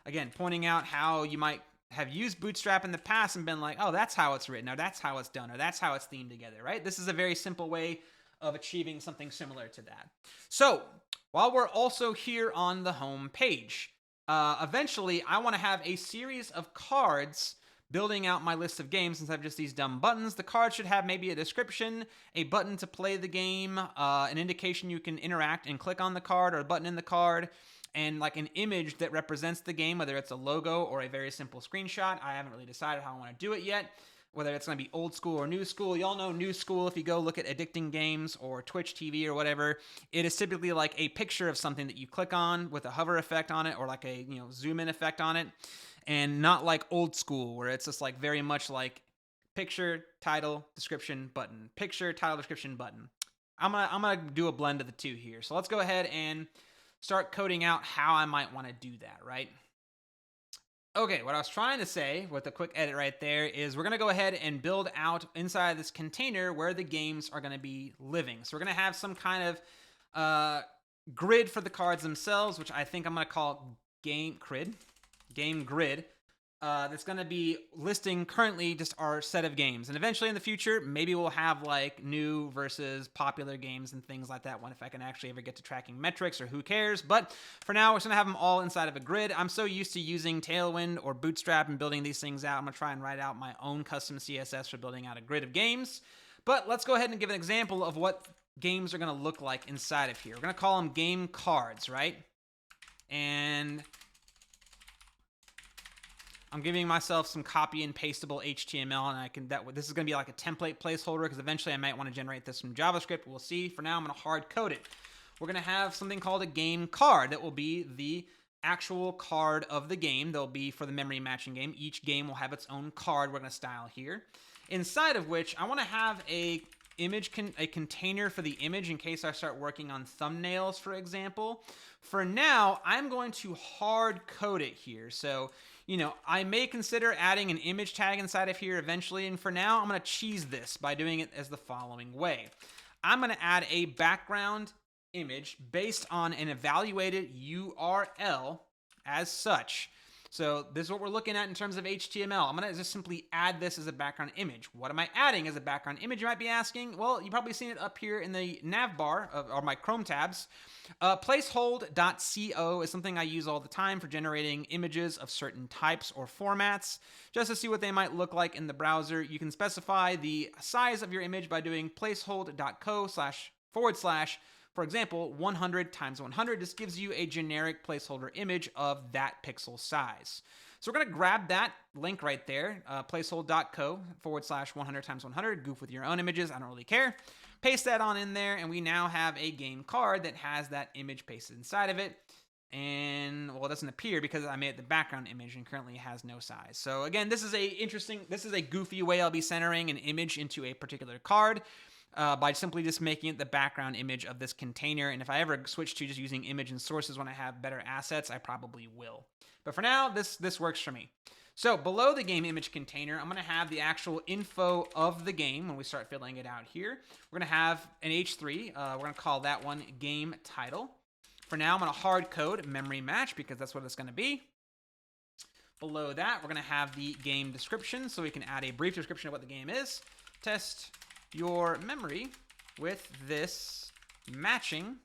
S1: again, pointing out how you might have used Bootstrap in the past and been like, oh, that's how it's written, or that's how it's done, or that's how it's themed together, right? This is a very simple way of achieving something similar to that. So while we're also here on the home page, eventually I want to have a series of cards building out my list of games. Since I have just these dumb buttons, the card should have maybe a description, a button to play the game, an indication you can interact and click on the card, or a button in the card, and like an image that represents the game, whether it's a logo or a very simple screenshot. I haven't really decided how I want to do it yet, whether it's going to be old school or new school. Y'all know new school. If you go look at Addicting Games or Twitch TV or whatever, it is typically like a picture of something that you click on with a hover effect on it, or like a zoom in effect on it, and not like old school where it's just like very much like picture, title, description, button, picture, title, description, button. I'm gonna do a blend of the two here. So let's go ahead and start coding out how I might want to do that, right? Okay, what I was trying to say with a quick edit right there is we're going to go ahead and build out inside this container where the games are going to be living. So we're going to have some kind of grid for the cards themselves, which I think I'm going to call game grid. That's going to be listing currently just our set of games. And eventually in the future, maybe we'll have like new versus popular games and things like that one, if I can actually ever get to tracking metrics, or who cares. But for now, we're just going to have them all inside of a grid. I'm so used to using Tailwind or Bootstrap and building these things out. I'm going to try and write out my own custom CSS for building out a grid of games. But let's go ahead and give an example of what games are going to look like inside of here. We're going to call them game cards, right? And I'm giving myself some copy and pastable HTML, and this is going to be like a template placeholder, because eventually I might want to generate this from JavaScript. We'll see. For now, I'm going to hard code it. We're going to have something called a game card that will be the actual card of the game. They'll be for the memory matching game. Each game will have its own card we're going to style here. Inside of which, I want to have a container for the image in case I start working on thumbnails, for example. For now, I'm going to hard code it here. So, I may consider adding an image tag inside of here eventually, and for now, I'm going to cheese this by doing it as the following way. I'm going to add a background image based on an evaluated URL as such. So this is what we're looking at in terms of HTML. I'm going to just simply add this as a background image. What am I adding as a background image, you might be asking? Well, you've probably seen it up here in the nav bar or my Chrome tabs. Placehold.co is something I use all the time for generating images of certain types or formats. Just to see what they might look like in the browser, you can specify the size of your image by doing placehold.co// for example, 100 times 100. This gives you a generic placeholder image of that pixel size. So we're going to grab that link right there, placehold.co/100 times 100. Goof with your own images. I don't really care. Paste that on in there, and we now have a game card that has that image pasted inside of it. And, well, it doesn't appear because I made it the background image and currently has no size. So again, this is a goofy way I'll be centering an image into a particular card. By simply just making it the background image of this container. And if I ever switch to just using image and sources when I have better assets, I probably will. But for now, this works for me. So below the game image container, I'm going to have the actual info of the game when we start filling it out here. We're going to have an H3. We're going to call that one game title. For now, I'm going to hard code memory match because that's what it's going to be. Below that, we're going to have the game description, so we can add a brief description of what the game is. Test your memory with this matching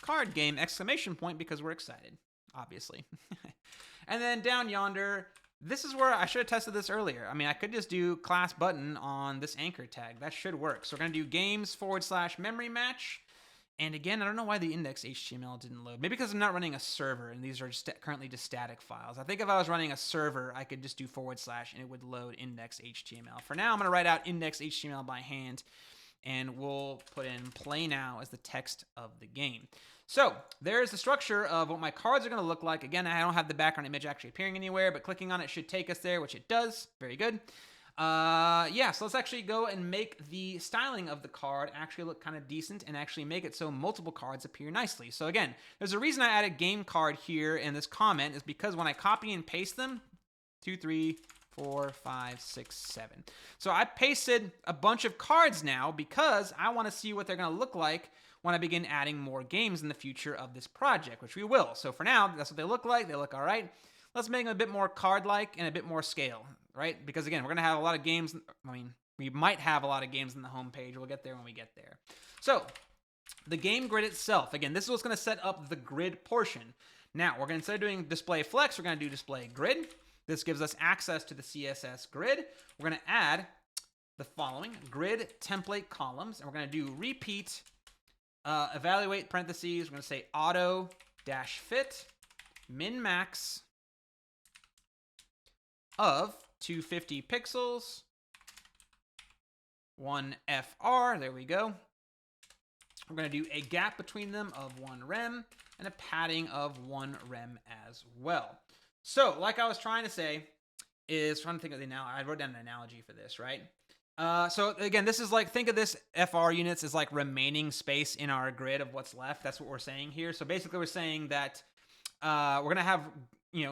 S1: card game ! Because we're excited, obviously. And then down yonder, this is where I should have tested this earlier. I mean, I could just do class button on this anchor tag. That should work. So we're going to do games/memory match. And again, I don't know why the index HTML didn't load. Maybe because I'm not running a server and these are currently just static files. I think if I was running a server, I could just do / and it would load index HTML. For now, I'm going to write out index HTML by hand, and we'll put in play now as the text of the game. So there's the structure of what my cards are going to look like. Again, I don't have the background image actually appearing anywhere, but clicking on it should take us there, which it does. Very good. So let's actually go and make the styling of the card actually look kind of decent and actually make it so multiple cards appear nicely. So again, there's a reason I added game card here in this comment is because when I copy and paste them, 2, 3, 4, 5, 6, 7. So I pasted a bunch of cards now because I want to see what they're going to look like when I begin adding more games in the future of this project, which we will. So for now, that's what they look like. They look all right. Let's make them a bit more card-like and a bit more scale, right? Because again, we're going to have a lot of games. I mean, we might have a lot of games in the home page. We'll get there when we get there. So the game grid itself, again, this is what's going to set up the grid portion. Now, we're going to, instead of doing display flex, we're going to do display grid. This gives us access to the CSS grid. We're going to add the following grid template columns, and we're going to do repeat, evaluate parentheses. We're going to say auto dash fit min max of 250 pixels, 1 FR, there we go. We're going to do a gap between them of 1 rem and a padding of 1 rem as well. So, like I was trying to say, trying to think of the analogy. I wrote down an analogy for this, right? So again, this is like, think of this FR units as like remaining space in our grid of what's left. That's what we're saying here. So basically we're saying that we're going to have,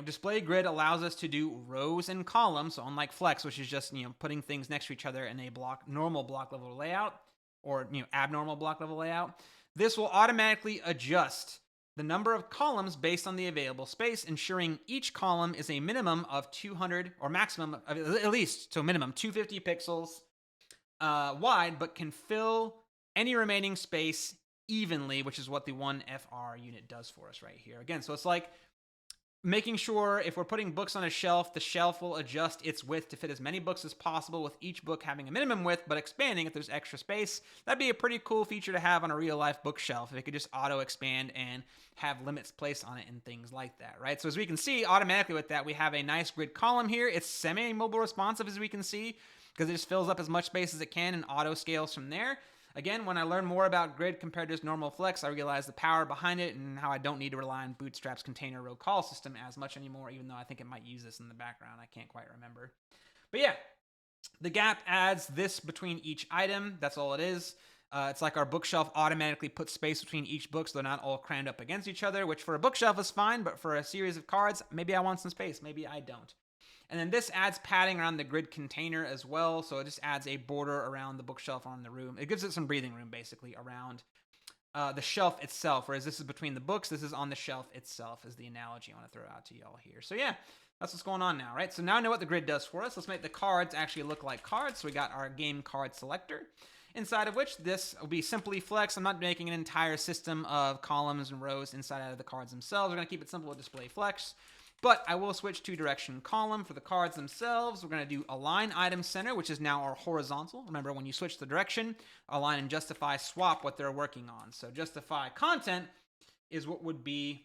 S1: display grid allows us to do rows and columns. So unlike flex, which is just, putting things next to each other in a normal block level layout or, abnormal block level layout, this will automatically adjust the number of columns based on the available space, ensuring each column is a minimum of 200 or maximum of at least, so minimum 250 pixels wide, but can fill any remaining space evenly, which is what the 1FR unit does for us right here. Again, so it's like making sure if we're putting books on a shelf, the shelf will adjust its width to fit as many books as possible, with each book having a minimum width, but expanding if there's extra space. That'd be a pretty cool feature to have on a real-life bookshelf, if it could just auto-expand and have limits placed on it and things like that, right? So as we can see, automatically with that, we have a nice grid column here. It's semi-mobile responsive, as we can see, because it just fills up as much space as it can and auto-scales from there. Again, when I learn more about grid compared to just normal flex, I realize the power behind it and how I don't need to rely on Bootstrap's container row call system as much anymore, even though I think it might use this in the background. I can't quite remember. But yeah, the gap adds this between each item. That's all it is. It's like our bookshelf automatically puts space between each book so they're not all crammed up against each other, which for a bookshelf is fine, but for a series of cards, maybe I want some space, maybe I don't. And then this adds padding around the grid container as well, so it just adds a border around the bookshelf on the room. It gives it some breathing room, basically, around the shelf itself, whereas this is between the books, this is on the shelf itself, is the analogy I want to throw out to y'all here. So yeah, that's what's going on now, right? So now I know what the grid does for us. Let's make the cards actually look like cards. So we got our game card selector, inside of which this will be simply flex. I'm not making an entire system of columns and rows inside out of the cards themselves. We're going to keep it simple with display flex. But I will switch to direction column for the cards themselves. We're going to do align item center, which is now our horizontal. Remember, when you switch the direction, align and justify swap what they're working on. So justify content is what would be,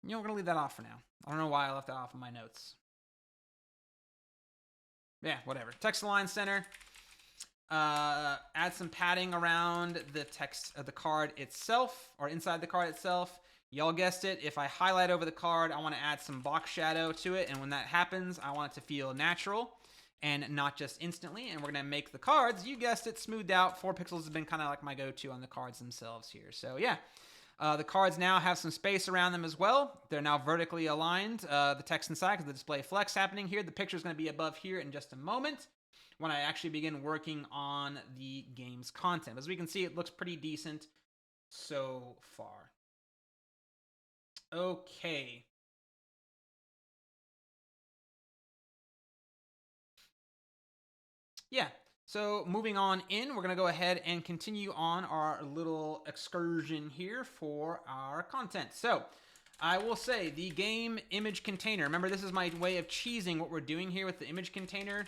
S1: we're going to leave that off for now. I don't know why I left that off in my notes. Yeah, whatever. Text align center. Add some padding around the text of the card itself, or inside the card itself. Y'all guessed it. If I highlight over the card, I want to add some box shadow to it. And when that happens, I want it to feel natural and not just instantly. And we're going to make the cards, you guessed it, smoothed out. 4 pixels has been kind of like my go-to on the cards themselves here. So yeah, the cards now have some space around them as well. They're now vertically aligned. The text inside, because the display flex happening here. The picture is going to be above here in just a moment when I actually begin working on the game's content. As we can see, it looks pretty decent so far. Okay. Yeah, so moving on in, we're going to go ahead and continue on our little excursion here for our content. So I will say the game image container. Remember, this is my way of cheesing what we're doing here with the image container.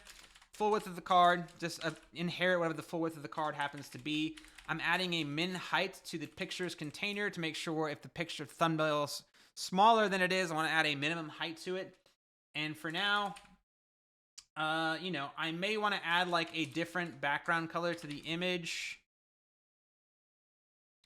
S1: Full width of the card, just inherit whatever the full width of the card happens to be. I'm adding a min height to the picture's container to make sure if the picture thumbnail's smaller than it is, I want to add a minimum height to it. And for now, I may want to add like a different background color to the image.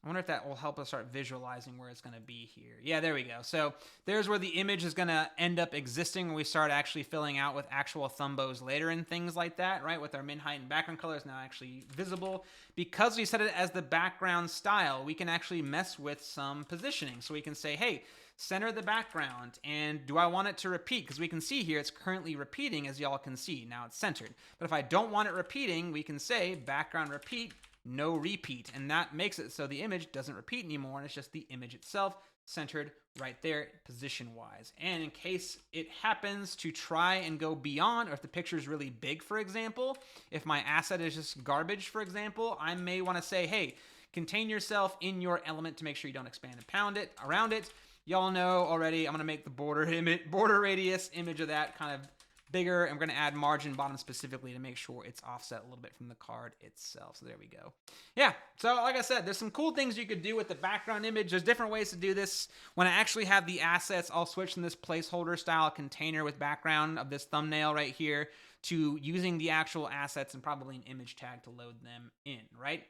S1: I wonder if that will help us start visualizing where it's going to be here. Yeah, there we go. So there's where the image is going to end up existing when we start actually filling out with actual thumbos later and things like that, right? With our min height and background color is now actually visible. Because we set it as the background style, we can actually mess with some positioning. So we can say, hey, center the background, and do I want it to repeat? Because we can see here it's currently repeating, as y'all can see. Now it's centered. But if I don't want it repeating, we can say background repeat, no repeat, and that makes it so the image doesn't repeat anymore, and it's just the image itself centered right there position-wise. And in case it happens to try and go beyond, or if the picture is really big, for example, if my asset is just garbage, for example, I may want to say, hey, contain yourself in your element to make sure you don't expand and pound it around it. Y'all know already, I'm going to make the border radius image of that kind of bigger, and we're going to add margin bottom specifically to make sure it's offset a little bit from the card itself. So there we go. Yeah, so like I said, there's some cool things you could do with the background image. There's different ways to do this. When I actually have the assets, I'll switch from this placeholder style container with background of this thumbnail right here to using the actual assets and probably an image tag to load them in, right?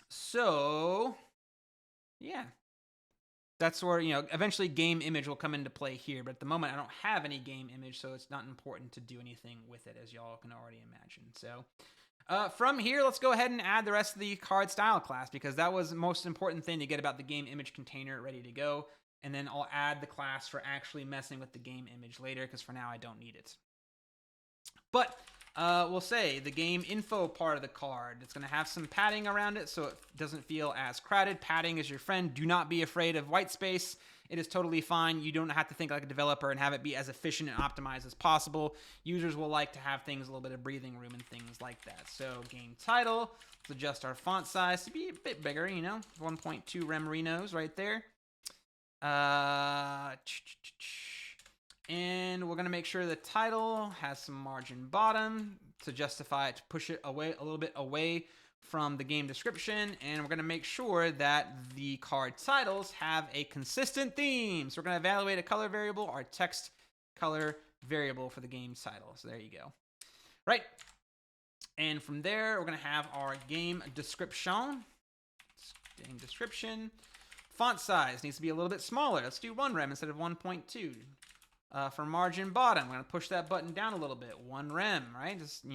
S1: So yeah, that's where, eventually game image will come into play here. But at the moment, I don't have any game image, so it's not important to do anything with it, as y'all can already imagine. So from here, let's go ahead and add the rest of the card style class, because that was the most important thing to get about the game image container ready to go. And then I'll add the class for actually messing with the game image later, because for now I don't need it. But we'll say the game info part of the card, it's going to have some padding around it so it doesn't feel as crowded. Padding is your friend. Do not be afraid of white space. It is totally fine. You don't have to think like a developer and have it be as efficient and optimized as possible. Users will like to have things, a little bit of breathing room and things like that. So game title, let's adjust our font size to be a bit bigger, 1.2 rem renos right there. And we're going to make sure the title has some margin bottom to justify it, to push it away a little bit away from the game description. And we're going to make sure that the card titles have a consistent theme. So we're going to evaluate a color variable, our text color variable for the game title. So there you go. Right. And from there, we're going to have our game description. Game description. Font size needs to be a little bit smaller. Let's do 1 rem instead of 1.2. For margin bottom, I'm going to push that button down a little bit. 1 rem, right? Just,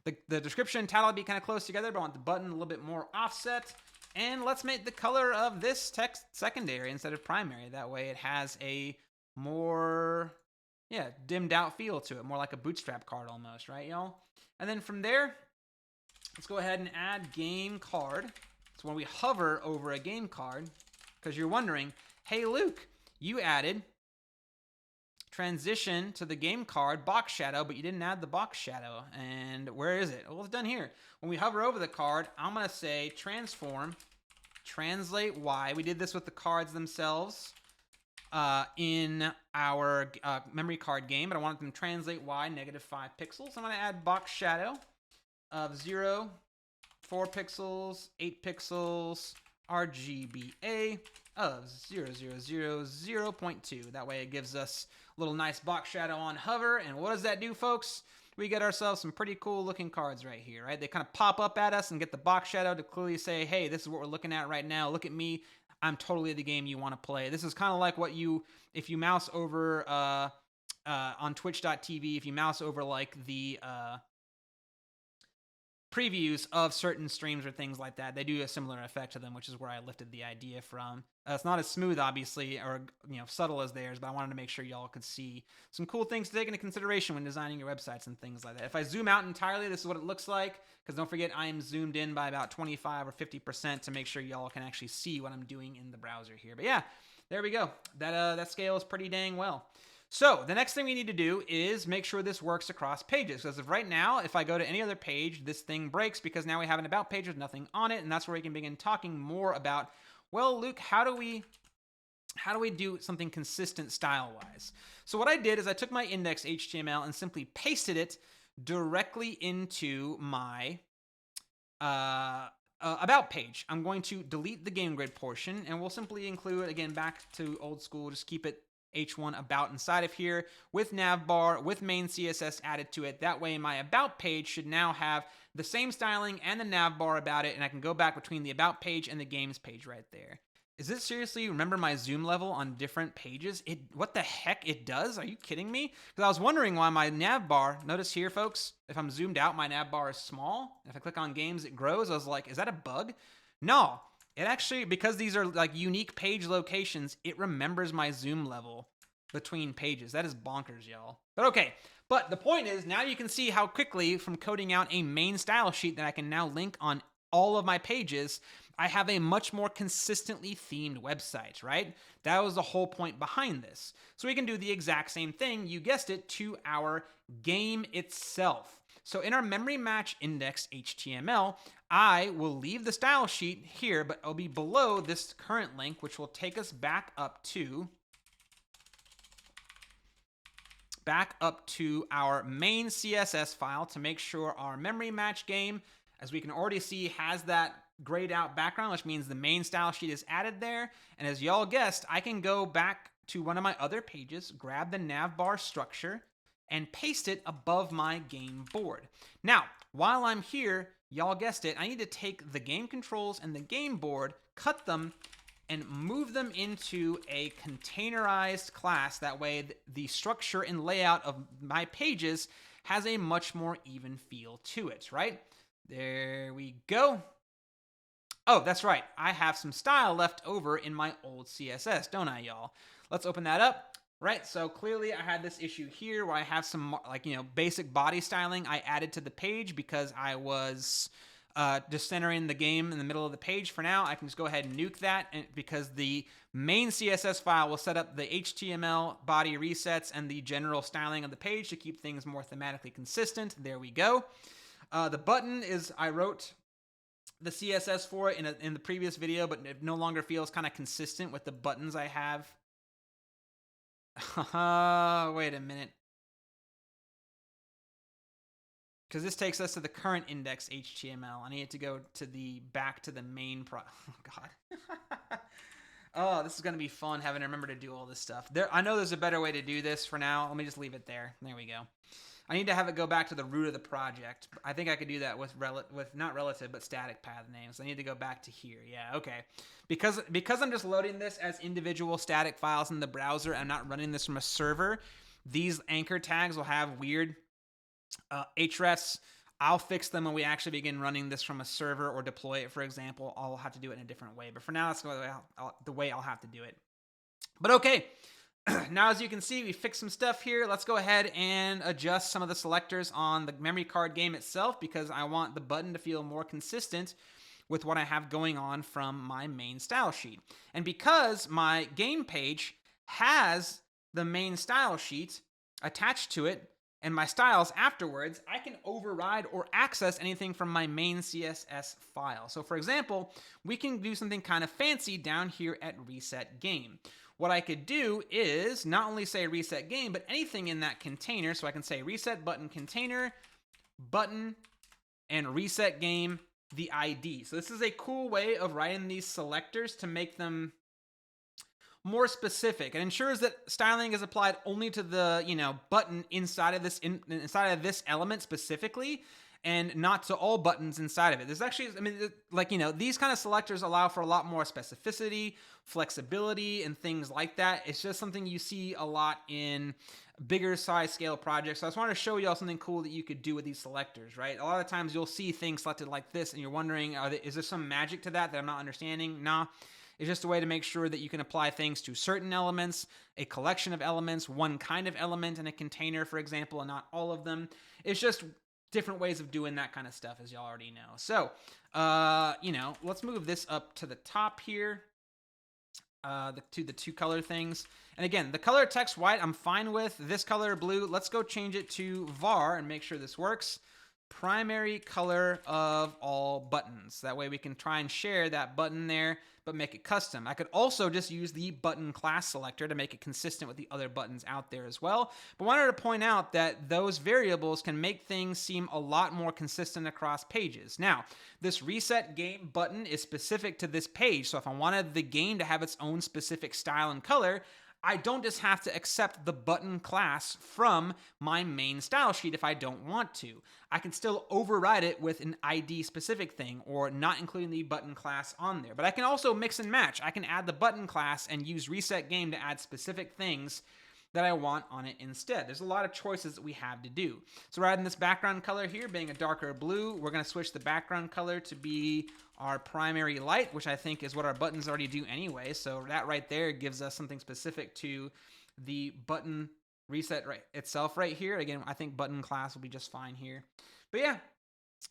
S1: the description and title will be kind of close together, but I want the button a little bit more offset. And let's make the color of this text secondary instead of primary. That way it has a more, dimmed out feel to it. More like a Bootstrap card almost, right, y'all? And then from there, let's go ahead and add game card. So when we hover over a game card, because you're wondering, hey, Luke, you added transition to the game card box shadow, but you didn't add the box shadow. And where is it? Well, it's done here. When we hover over the card, I'm going to say transform, translate Y. We did this with the cards themselves in our memory card game, but I wanted them to translate Y -5 pixels. I'm going to add box shadow of 0, 4 pixels, 8 pixels, RGBA of 0.2. That way it gives us a little nice box shadow on hover. And what does that do, folks? We get ourselves some pretty cool looking cards right here, right? They kind of pop up at us and get the box shadow to clearly say, hey, this is what we're looking at right now. Look at me. I'm totally the game you want to play. This is kind of like what if you mouse over on twitch.tv, if you mouse over like the previews of certain streams or things like that, they do a similar effect to them, which is where I lifted the idea from. It's not as smooth, obviously, or subtle as theirs, but I wanted to make sure y'all could see some cool things to take into consideration when designing your websites and things like that. If I zoom out entirely, this is what it looks like, because don't forget I am zoomed in by about 25 or 50% to make sure y'all can actually see what I'm doing in the browser here. But yeah, there we go. That scales pretty dang well. So the next thing we need to do is make sure this works across pages. Because of right now, if I go to any other page, this thing breaks because now we have an about page with nothing on it. And that's where we can begin talking more about, well, Luke, how do we do something consistent style-wise? So what I did is I took my index HTML and simply pasted it directly into my about page. I'm going to delete the game grid portion, and we'll simply include, again, back to old school, just keep it H1 about inside of here with navbar, with main CSS added to it. That way my about page should now have the same styling and the navbar about it, and I can go back between the about page and the games page right there. Is it seriously, remember my zoom level on different pages? What the heck it does? Are you kidding me? Because I was wondering why my navbar, notice here folks, if I'm zoomed out, my navbar is small. If I click on games, it grows. I was like, is that a bug? No. It actually, because these are like unique page locations, it remembers my zoom level between pages. That is bonkers, y'all. But okay. But the point is, now you can see how quickly, from coding out a main style sheet that I can now link on all of my pages, I have a much more consistently themed website, right? That was the whole point behind this. So we can do the exact same thing, you guessed it, to our game itself. So in our memory match index HTML, I will leave the style sheet here, but it'll be below this current link, which will take us back up to back up to our main CSS file to make sure our memory match game, as we can already see, has that grayed out background, which means the main style sheet is added there. And as y'all guessed, I can go back to one of my other pages, grab the navbar structure, and paste it above my game board. Now, while I'm here, y'all guessed it, I need to take the game controls and the game board, cut them, and move them into a containerized class. That way, the structure and layout of my pages has a much more even feel to it, right? There we go. Oh, that's right. I have some style left over in my old CSS, don't I, y'all? Let's open that up. Right, so clearly I had this issue here where I have some, like, basic body styling I added to the page because I was just centering the game in the middle of the page. For now, I can just go ahead and nuke that because the main CSS file will set up the HTML body resets and the general styling of the page to keep things more thematically consistent. There we go. The button is, I wrote the CSS for it in the previous video, but it no longer feels kind of consistent with the buttons I have. Wait a minute. Because this takes us to the current index HTML. I need to go to back to the main oh, God. Oh, this is going to be fun having to remember to do all this stuff. I know there's a better way to do this for now. Let me just leave it there. There we go. I need to have it go back to the root of the project. I think I could do that with not relative, but static path names. I need to go back to here. Yeah, okay. Because I'm just loading this as individual static files in the browser, I'm not running this from a server, these anchor tags will have weird hrefs. I'll fix them when we actually begin running this from a server or deploy it, for example. I'll have to do it in a different way. But for now, that's the way I'll have to do it. But okay. Now, as you can see, we fixed some stuff here. Let's go ahead and adjust some of the selectors on the memory card game itself because I want the button to feel more consistent with what I have going on from my main style sheet. And because my game page has the main style sheet attached to it and my styles afterwards, I can override or access anything from my main CSS file. So for example, we can do something kind of fancy down here at reset game. What I could do is not only say reset game, but anything in that container. So I can say reset button container, button, and reset game, the ID. So this is a cool way of writing these selectors to make them more specific. It ensures that styling is applied only to the, button inside of this element specifically, and not to all buttons inside of it. There's actually, these kind of selectors allow for a lot more specificity, flexibility, and things like that. It's just something you see a lot in bigger size scale projects. So I just wanted to show y'all something cool that you could do with these selectors, right? A lot of times you'll see things selected like this, and you're wondering, is there some magic to that I'm not understanding? Nah. It's just a way to make sure that you can apply things to certain elements, a collection of elements, one kind of element in a container, for example, and not all of them. It's just different ways of doing that kind of stuff, as y'all already know. So, let's move this up to the top here, to the two color things. And again, the color text white, I'm fine with. This color blue, let's go change it to var and make sure this works. Primary color of all buttons. That way we can try and share that button there, but make it custom. I could also just use the button class selector to make it consistent with the other buttons out there as well. But wanted to point out that those variables can make things seem a lot more consistent across pages. Now, this reset game button is specific to this page. So if I wanted the game to have its own specific style and color, I don't just have to accept the button class from my main style sheet if I don't want to. I can still override it with an ID specific thing or not including the button class on there. But I can also mix and match. I can add the button class and use reset game to add specific things that I want on it instead. There's a lot of choices that we have to do. So rather than this background color here being a darker blue, we're going to switch the background color to be our primary light, which I think is what our buttons already do anyway. So that right there gives us something specific to the button reset itself right here. Again, I think button class will be just fine here. But yeah,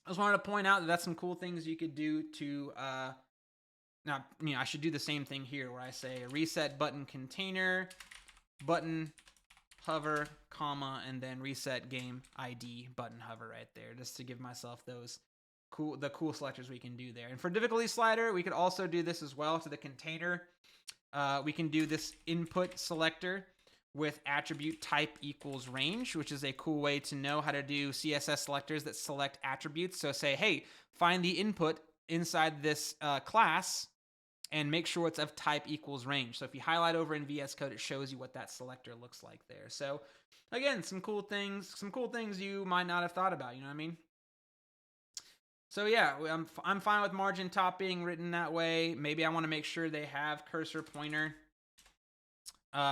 S1: I just wanted to point out that that's some cool things you could do to, I should do the same thing here where I say reset button container, button hover, comma, and then reset game ID button hover right there, just to give myself those cool selectors we can do there. And for difficulty slider, we could also do this as well to the container. We can do this input selector with attribute type equals range, which is a cool way to know how to do CSS selectors that select attributes. So say, hey, find the input inside this class and make sure it's of type equals range. So if you highlight over in VS Code, it shows you what that selector looks like there. So again, some cool things you might not have thought about, you know what I mean? So yeah, I'm fine with margin top being written that way. Maybe I want to make sure they have cursor pointer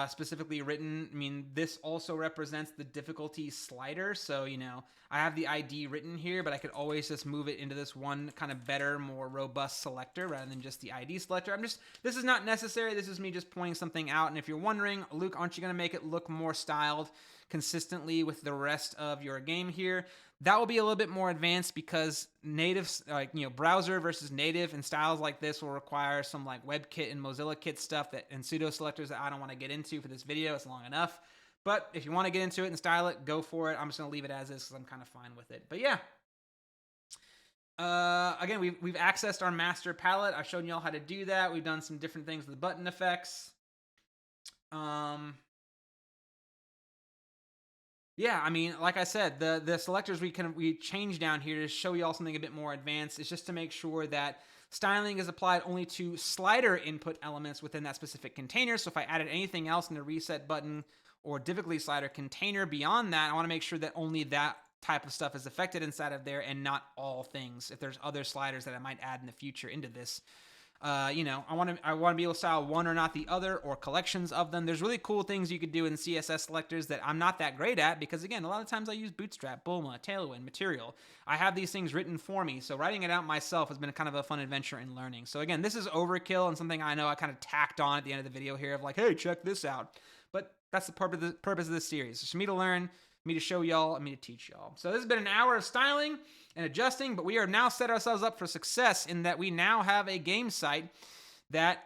S1: specifically written. I mean, this also represents the difficulty slider. So, you know, I have the ID written here, but I could always just move it into this one kind of better, more robust selector rather than just the ID selector. This is not necessary. This is me just pointing something out. And if you're wondering, Luke, aren't you going to make it look more styled consistently with the rest of your game here? That will be a little bit more advanced because native, like, you know, browser versus native and styles like this will require some like WebKit and Mozilla Kit stuff and pseudo selectors that I don't want to get into for this video. It's long enough. But if you want to get into it and style it, go for it. I'm just going to leave it as is because I'm kind of fine with it. But yeah. Again, we've accessed our master palette. I've shown y'all how to do that. We've done some different things with the button effects. Yeah, I mean, like I said, the selectors we change down here to show y'all something a bit more advanced. It's just to make sure that styling is applied only to slider input elements within that specific container. So if I added anything else in the reset button or difficulty slider container beyond that, I want to make sure that only that type of stuff is affected inside of there and not all things. If there's other sliders that I might add in the future into this. You know, I want to be able to style one or not the other, or collections of them. There's really cool things you could do in CSS selectors that I'm not that great at because, again, a lot of times I use Bootstrap, Bulma, Tailwind, Material. I have these things written for me, so writing it out myself has been kind of a fun adventure in learning. So again, this is overkill and something I know I kind of tacked on at the end of the video here of like, hey, check this out. But that's the purpose of this series. It's for me to learn, me to show y'all, and me to teach y'all. So this has been an hour of styling and adjusting, but we are now set ourselves up for success in that we now have a game site that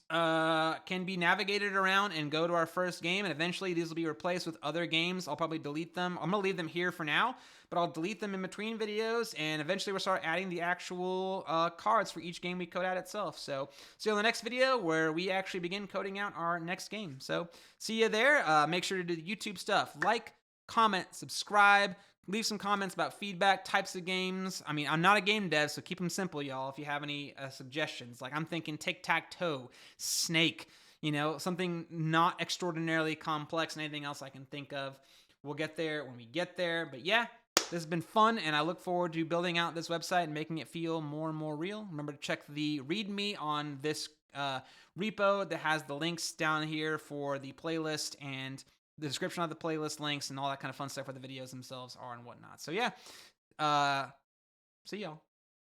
S1: can be navigated around and go to our first game, and eventually these will be replaced with other games. I'll probably delete them. I'm going to leave them here for now, but I'll delete them in between videos, and eventually we'll start adding the actual cards for each game we code out itself. So see you in the next video where we actually begin coding out our next game. So see you there. Make sure to do the YouTube stuff. Like, comment, subscribe, leave some comments about feedback, types of games. I mean, I'm not a game dev, so keep them simple, y'all, if you have any suggestions. Like, I'm thinking tic-tac-toe, Snake, you know, something not extraordinarily complex and anything else I can think of. We'll get there when we get there. But yeah, this has been fun, and I look forward to building out this website and making it feel more and more real. Remember to check the README on this repo that has the links down here for the playlist and the description of the playlist links and all that kind of fun stuff where the videos themselves are and whatnot. So yeah, see y'all.